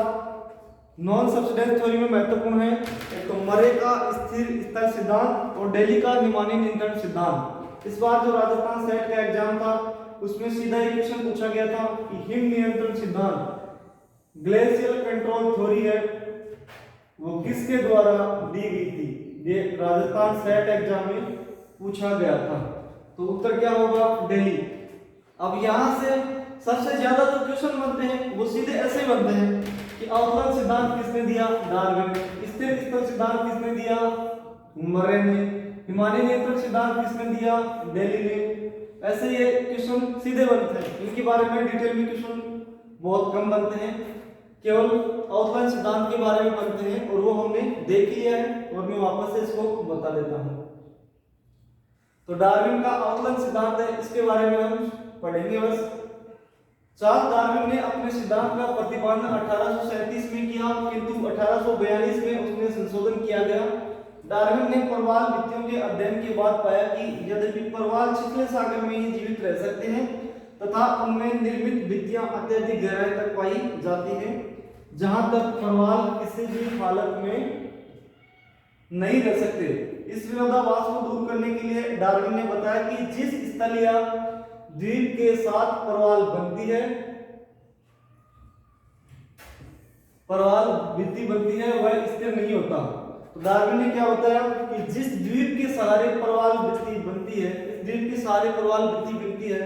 नॉन सब्सिडेंस थ्योरी में महत्वपूर्ण है एक तो मरे का स्थिर स्थल सिद्धांत और डेली का हिमानी नियंत्रण सिद्धांत। इस बार जो राजस्थान सेट का एग्जाम था उसमें सीधा एक क्वेश्चन पूछा गया था कि हिम नियंत्रण सिद्धांत ग्लेशियल कंट्रोल थ्योरी है वो किसके द्वारा दी गई थी? ये राजस्थान सेट एग्जाम में पूछा गया था। तो उत्तर क्या होगा? दिल्ली। अब यहां से सबसे ज्यादा जो क्वेश्चन बनते हैं वो सीधे ऐसे बनते हैं कि अवकलन सिद्धांत किसने दिया? डार्विन ने। स्थिर स्थल सिद्धांत किसने दिया? मरे ने। हिमानी नियंत्रण सिद्धांत किसने दिया? दिल्ली ने। ऐसे ये क्वेश्चन सीधे बनते हैं, इनके बारे में डिटेल में क्वेश्चन बहुत कम बनते हैं, केवल अवकलन सिद्धांत के बारे में बनते हैं और वो हमने देख लिया है और मैं वापस से इसको बता देता हूं। तो डार्विन का अवकलन सिद्धांत है, इसके बारे में हम पढ़ेंगे बस। चार्ल्स डार्विन ने अपने सिद्धांत का प्रतिपादन 1837 में किया, किंतु 1842 में उसमें संशोधन किया गया। डार्विन ने प्रवाल भित्तियों के अध्ययन के बाद पाया कि यद्यपि प्रवाल छिछले सागर में ही जीवित रह सकते हैं तथा उनमें निर्मित भित्तियां अत्यधिक गहराई तक पाई जाती हैं, जहां तक प्रवाल किसी भी हालत में नहीं रह सकते। इस विरोधाभास को दूर करने के लिए डार्विन ने बताया कि जिस स्थल या द्वीप के साथ प्रवाल बनती है, प्रवाल भित्ति बनती है, वह स्थिर नहीं होता। तो डार्विन ने क्या बताया कि जिस द्वीप के सहारे प्रवाल भित्ति बनती है, इस द्वीप के सहारे प्रवाल भित्ति बनती है,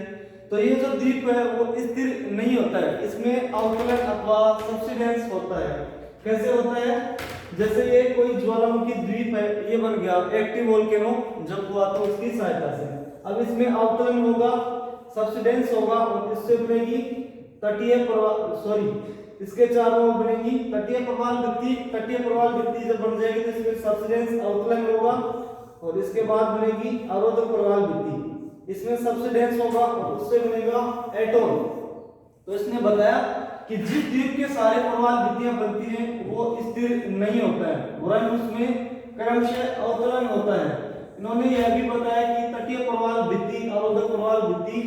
तो ये जो द्वीप है वो स्थिर नहीं होता है, इसमें अवकलन अथवा सब्सिडेंस होता है। कैसे होता है? जैसे ये कोई ज्वालामुखी द्वीप है, ये बन गया एक्टिव वोल्केनो जब हुआ तो उसकी सहायता से। अब इसमें अवकलन होगा, सब्सिडेंस होगा और इससे बनेगी तटीय प्रवाल, इसके चारों ओर बनेगी तटीय प्रवाल भित्ति। तटीय प्रवाल भित्ति जब बन जाएगी तो इसमें सब्सिडेंस अवकलन होगा और इसके बाद बनेगी अवरोधक प्रवाल भित्ति, इसमें सब्सिडेंस होगा और उससे बनेगा एटोल। तो इसने बताया कि जिस द्वीप के सारे प्रवाल भित्तियां बनती हैं वो स्थिर नहीं होता है, वरन उसमें क्रमशः अवकलन होता है। इन्होंने यह भी बताया कि तटीय प्रवाल भित्ति, अवरोधक प्रवाल भित्ति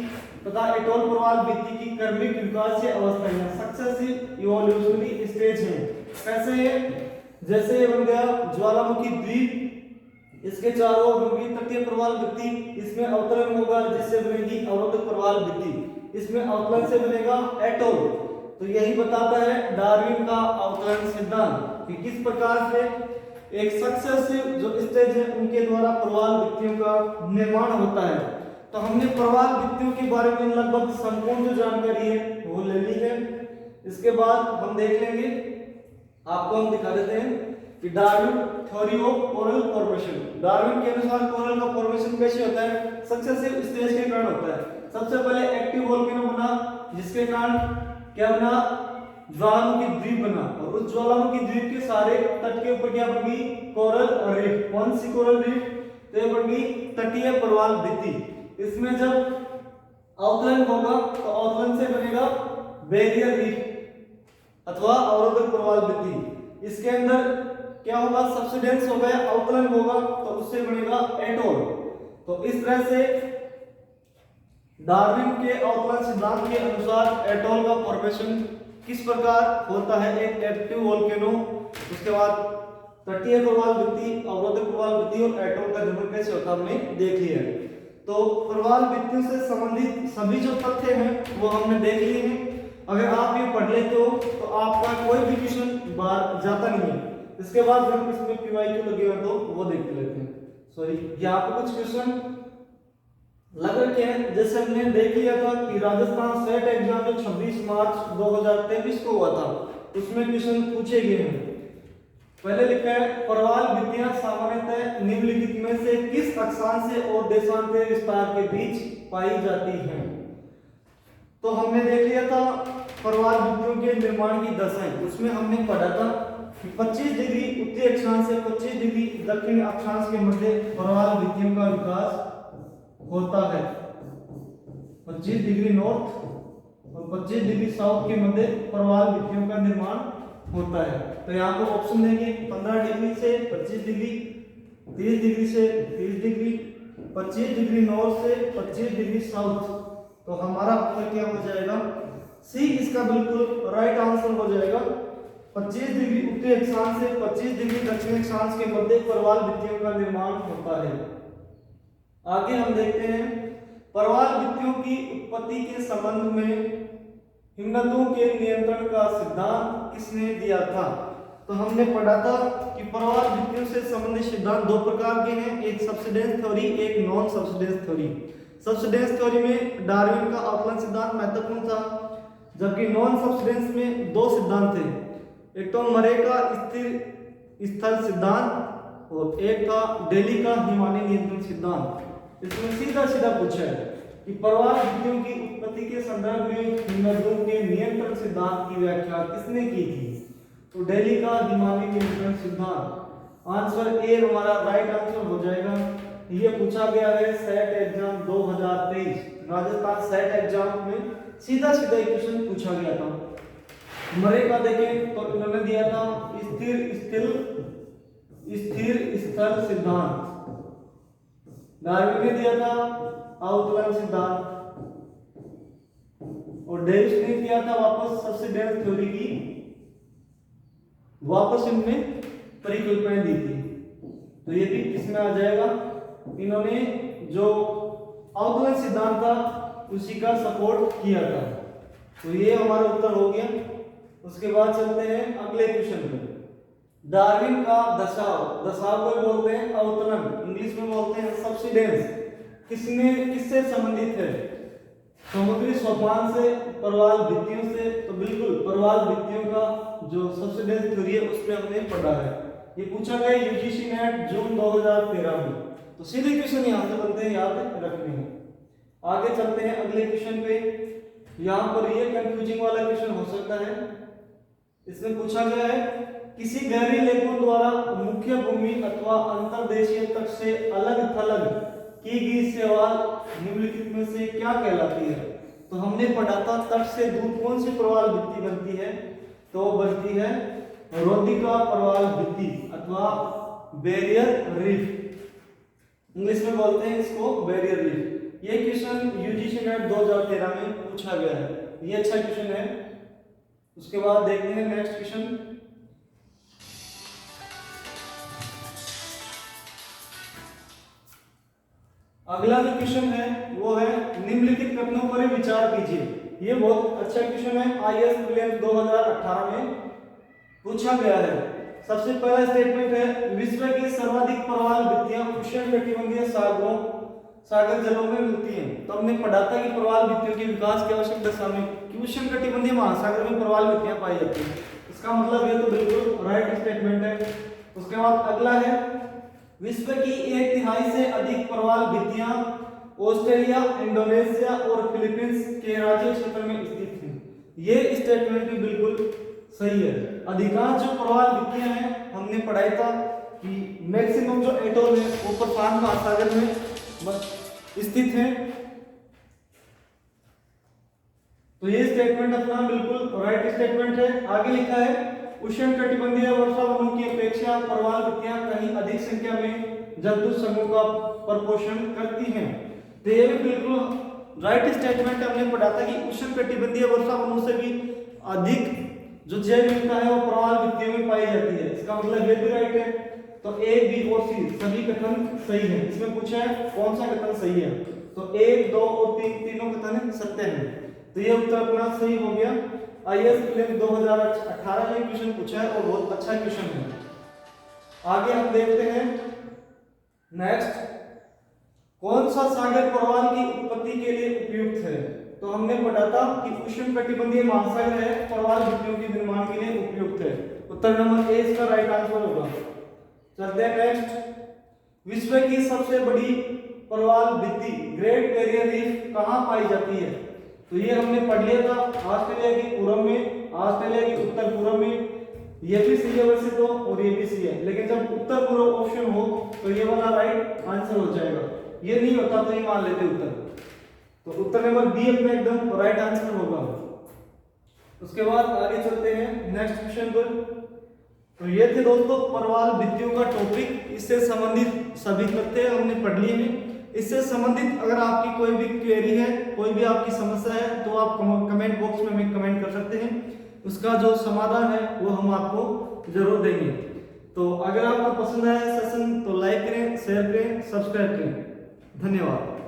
तथा एटोल प्रवाल भित्ति की क्रमिक विकासीय अवस्थाएं सक्सेसिव इवोल्यूशनरी स्टेज है। कैसे? जैसे बन गया ज्वालामुखी द्वीप, इसके चारों ओर होगी तटीय प्रवाल भित्ति, इसमें अवतरण होगा जिससे बनेगी अवरोधक प्रवाल भित्ति, इसमें अवतरण से बनेगा एटोल। तो यही बताता है डार्विन का अवतरण सिद्धांत कि किस प्रकार से एक सक्सेसिव जो स्टेज है उनके द्वारा प्रवाल भित्तियों का निर्माण होता है। तो हमने प्रवाल भित्तियों के बारे में लगभग संपूर्ण जो जानकारी है वो ले ली है। इसके बाद हम देख लेंगे, आपको हम दिखा देते हैं कि Darwin theory of coral formation. Darwin के अनुसार कोरल का फॉर्मेशन कैसे होता है, सक्सेसिव स्टेज के कारण होता है। सबसे पहले एक्टिव वोल्केनो बना, जिसके कारण क्या बना, ज्वालामुखी द्वीप बना, और उस ज्वालामुखी द्वीप के सारे तट के ऊपर क्या बन गई, कोरल रीफ। कौन सी कोरल रीफ, तो ये बन गई तटीय प्रवाल भित्ति। इसमें जब अवतरण होगा तो अवतरण से बनेगा बैरियर रीफ अथवा अवरोधक प्रवाल भित्ति। इसके अंदर क्या होगा, सब्सिडेंस हो गया, अवतरण होगा तो उससे बनेगा एटोल। तो इस तरह से डार्विन के अवतरण सिद्धांत के अनुसार एटोल का फॉर्मेशन किस प्रकार होता है, एक एक्टिव वोल्केनो, उसके बाद तटीय प्रवाल भित्ति, अवरोधक प्रवाल भित्ति और एटोल का निर्माण कैसे होता है हमने देख लिया है। तो प्रवाल भित्तियों से संबंधित सभी जो तथ्य हैं वो हमने देख लिए हैं। अगर आप ये पढ़ लेते हो तो आपका कोई भी क्वेश्चन बाहर जाता नहीं है। इसके बाद हम इसमें पीवाईक्यू लगे हुए तो वो देखते लेते हैं। सॉरी, यहाँ पे कुछ क्वेश्चन लग रखे हैं। जैसे हमने देख लिया था कि राजस्थान सेट एग्जाम जो 26 मार्च 2023 को हुआ था उसमें क्वेश्चन पूछे गए हैं। पहले लिखा है प्रवाल भित्तियां सामान्यतः निम्नलिखित में से किस अक्षांश और देशांतर विस्तार के बीच पाई जाती हैं। तो हमने देख लिया था प्रवाल भित्तियों के निर्माण की दशाएं, उसमें हमने पढ़ा था कि 25 डिग्री उत्तरी अक्षांश से 25 डिग्री दक्षिणी अक्षांश के मध्य प्रवाल भित्तियों का विकास होता है। 25 डिग्री नॉर्थ और 25 डिग्री साउथ के मध्य प्रवाल भित्तियों का निर्माण होता है। तो यहाँ पर ऑप्शन देंगे 15 डिग्री से 25 डिग्री, 30 डिग्री से 30 डिग्री, 25 डिग्री नॉर्थ से 25 डिग्री साउथ। तो हमारा उत्तर क्या हो जाएगा, सी इसका बिल्कुल राइट आंसर हो जाएगा। 25 डिग्री उत्तरी अक्षांश से 25 डिग्री दक्षिणी अक्षांश के मध्य प्रवाल भित्तियों का निर्माण होता है। आगे हम देखते हैं प्रवाल भित्तियों की उत्पत्ति के संबंध में हिमनदों के नियंत्रण का सिद्धांत किसने दिया था। तो हमने पढ़ा था कि प्रवाल भित्तियों से संबंधित सिद्धांत दो प्रकार के हैं, एक सब्सिडेंस थ्योरी, एक non subsidence theory. Subsidence theory में डार्विन का अवतरण सिद्धांत महत्वपूर्ण था, जबकि नॉन सब्सिडेंस में दो सिद्धांत थे, एक तो मरे का स्थिर स्थल सिद्धांत और एक था डेली का हिमालय नियंत्रण सिद्धांत। इसमें सीधा सीधा पूछा है कि प्रवाल भित्तियों की उत्पत्ति के संदर्भ में हिमनदों के नियंत्रण सिद्धांत की व्याख्या किसने की थी। तो डेली का हिमालय नियंत्रण सिद्धांत। आंसर ए हमारा राइट आंसर हो जाएगा। ये पूछा गया है set exam 2023 Rajasthan set exam में सीधा सीधा क्वेश्चन पूछा गया था। मरे का देखें तो इन्होंने दिया था स्थिर स्थल सिद्धांत, डार्विन ने दिया था अवतरण सिद्धांत और डेविस ने दिया था वापस सब्सिडेंस थ्योरी की, वापस इनने परिकल्पनाएं दी थी। तो ये भी किसमें आ जाएगा, इन्होंने जो अवतरण सिद्धांत था उसी का सपोर्ट किया था। तो ये हमारा उत्तर हो गया। उसके बाद चलते हैं अगले क्वेश्चन पे। डार्विन का दशाव को बोलते हैं अवतरण, इंग्लिश में बोलते हैं सब्सिडेंस, किससे संबंधित है, समुद्री सोपान से, प्रवाल भित्तियों से। तो बिल्कुल प्रवाल भित्तियों का जो सब्सिडेंस थ्योरी है उसमें हमने पढ़ा है। ये पूछा गया यूजीसी नेट जून 2013 में। तो सीधे क्वेश्चन यहाँ से बनते हैं, याद रखने हैं। आगे चलते हैं अगले क्वेश्चन पे। यहाँ पर ये कंफ्यूजिंग वाला क्वेश्चन हो सकता है। इसमें पूछा गया है किसी गहरी लेखों द्वारा मुख्य भूमि अथवा अंतर्देशीय तट से अलग थलग की गई शैवाल निम्नलिखित में से क्या कहलाती है। तो हमने पढ़ा था तट से दूर कौन सी प्रवाल भित्ति बनती है, तो बनती है रोधिका प्रवाल भित्ति अथवा बैरियर रीफ, इंग्लिश में बोलते हैं इसको बैरियर रीफ। ये क्वेश्चन यूजीसी नेट 2013 में पूछा गया है, ये अच्छा क्वेश्चन है। उसके बाद देखते हैं नेक्स्ट क्वेश्चन। अगला जो क्वेश्चन है वो है निम्नलिखित कथनों पर विचार कीजिए। ये बहुत अच्छा क्वेश्चन है, आईएएस प्रीलिम्स 2018 में पूछा गया है। सबसे पहला स्टेटमेंट है विश्व की सर्वाधिक प्रवाल भित्तियां उष्णकटिबंधीय सागर जलों में मिलती हैं। तो हमने पढ़ा था कि प्रवाल भित्तियों के विकास की आवश्यक दशा में उष्णकटिबंधीय महासागर में प्रवाल भित्तियां पाई जाती हैं। इसका मतलब ये तो बिल्कुल राइट स्टेटमेंट है। उसके बाद अगला है विश्व की 1/3 से अधिक प्रवाल भित्तियां ऑस्ट्रेलिया, इंडोनेशिया और फिलीपींस के राज्य क्षेत्र में स्थित हैं। ये स्टेटमेंट भी बिल्कुल सही है। अधिकांश जो प्रवाल भित्तियां हैं हमने पढ़ाया था कि मैक्सिमम जो एटोल है वो प्रशांत महासागर में स्थित है। तो ये स्टेटमेंट अपना बिल्कुल राइट स्टेटमेंट है। आगे लिखा है उष्णकटिबंधीय वर्षावनों की अपेक्षा प्रवाल भित्तियां कहीं अधिक संख्या में जंतु समूह का प्रपोषण करती हैं। तो ये भी बिल्कुल राइट स्टेटमेंट हमने पढ़ा था कि उष्णकटिबंधीय वर्षावनों से भी अधिक जो जैव विविधता है वो प्रवाल भित्तियों में पाई जाती है। इसका मतलब ये भी राइट है। तो ए, बी और सी सभी कथन सही है। इसमें पूछा है कौन सा कथन सही है, तो 1, 2 और 3 तीनों कथन सत्य हैं। तो ये उत्तर अपना सही हो गया। आईएएस प्रीलिम्स 2018 में क्वेश्चन पूछा है और बहुत अच्छा क्वेश्चन है। आगे हम देखते हैं नेक्स्ट, कौन सा सागर प्रवाल की उत्पत्ति के लिए उपयुक्त है। तो हमने पढ़ा था कि उष्णकटिबंधीय महासागर है प्रवाल भित्तियों के निर्माण के लिए उपयुक्त है। उत्तर नंबर ए इसका राइट आंसर होगा। चलते हैं नेक्स्ट, विश्व की सबसे बड़ी प्रवाल भित्ति ग्रेट बैरियर रीफ कहाँ पाई जाती है। तो ये हमने पढ़ लिया था ऑस्ट्रेलिया के पूर्व में, ऑस्ट्रेलिया के उत्तर पूर्व में। ये भी सही है वैसे तो और ये भी सही है, लेकिन जब उत्तर पूर्व ऑप्शन हो तो ये वाला राइट आंसर हो जाएगा। ये नहीं होता तो ये मान लेते उत्तर। तो उत्तर नंबर बी अपना एकदम राइट आंसर होगा। उसके बाद आगे चलते हैं नेक्स्ट क्वेश्चन पर। तो ये थे दोस्तों प्रवाल भित्तियों का टॉपिक। इससे संबंधित सभी तथ्य हमने पढ़ लिए हैं। इससे संबंधित अगर आपकी कोई भी क्वेरी है, कोई भी आपकी समस्या है, तो आप कमेंट बॉक्स में हमें कमेंट कर सकते हैं। उसका जो समाधान है वो हम आपको जरूर देंगे। तो अगर आपको पसंद आया सेशन तो लाइक करें, शेयर करें, सब्सक्राइब करें। धन्यवाद।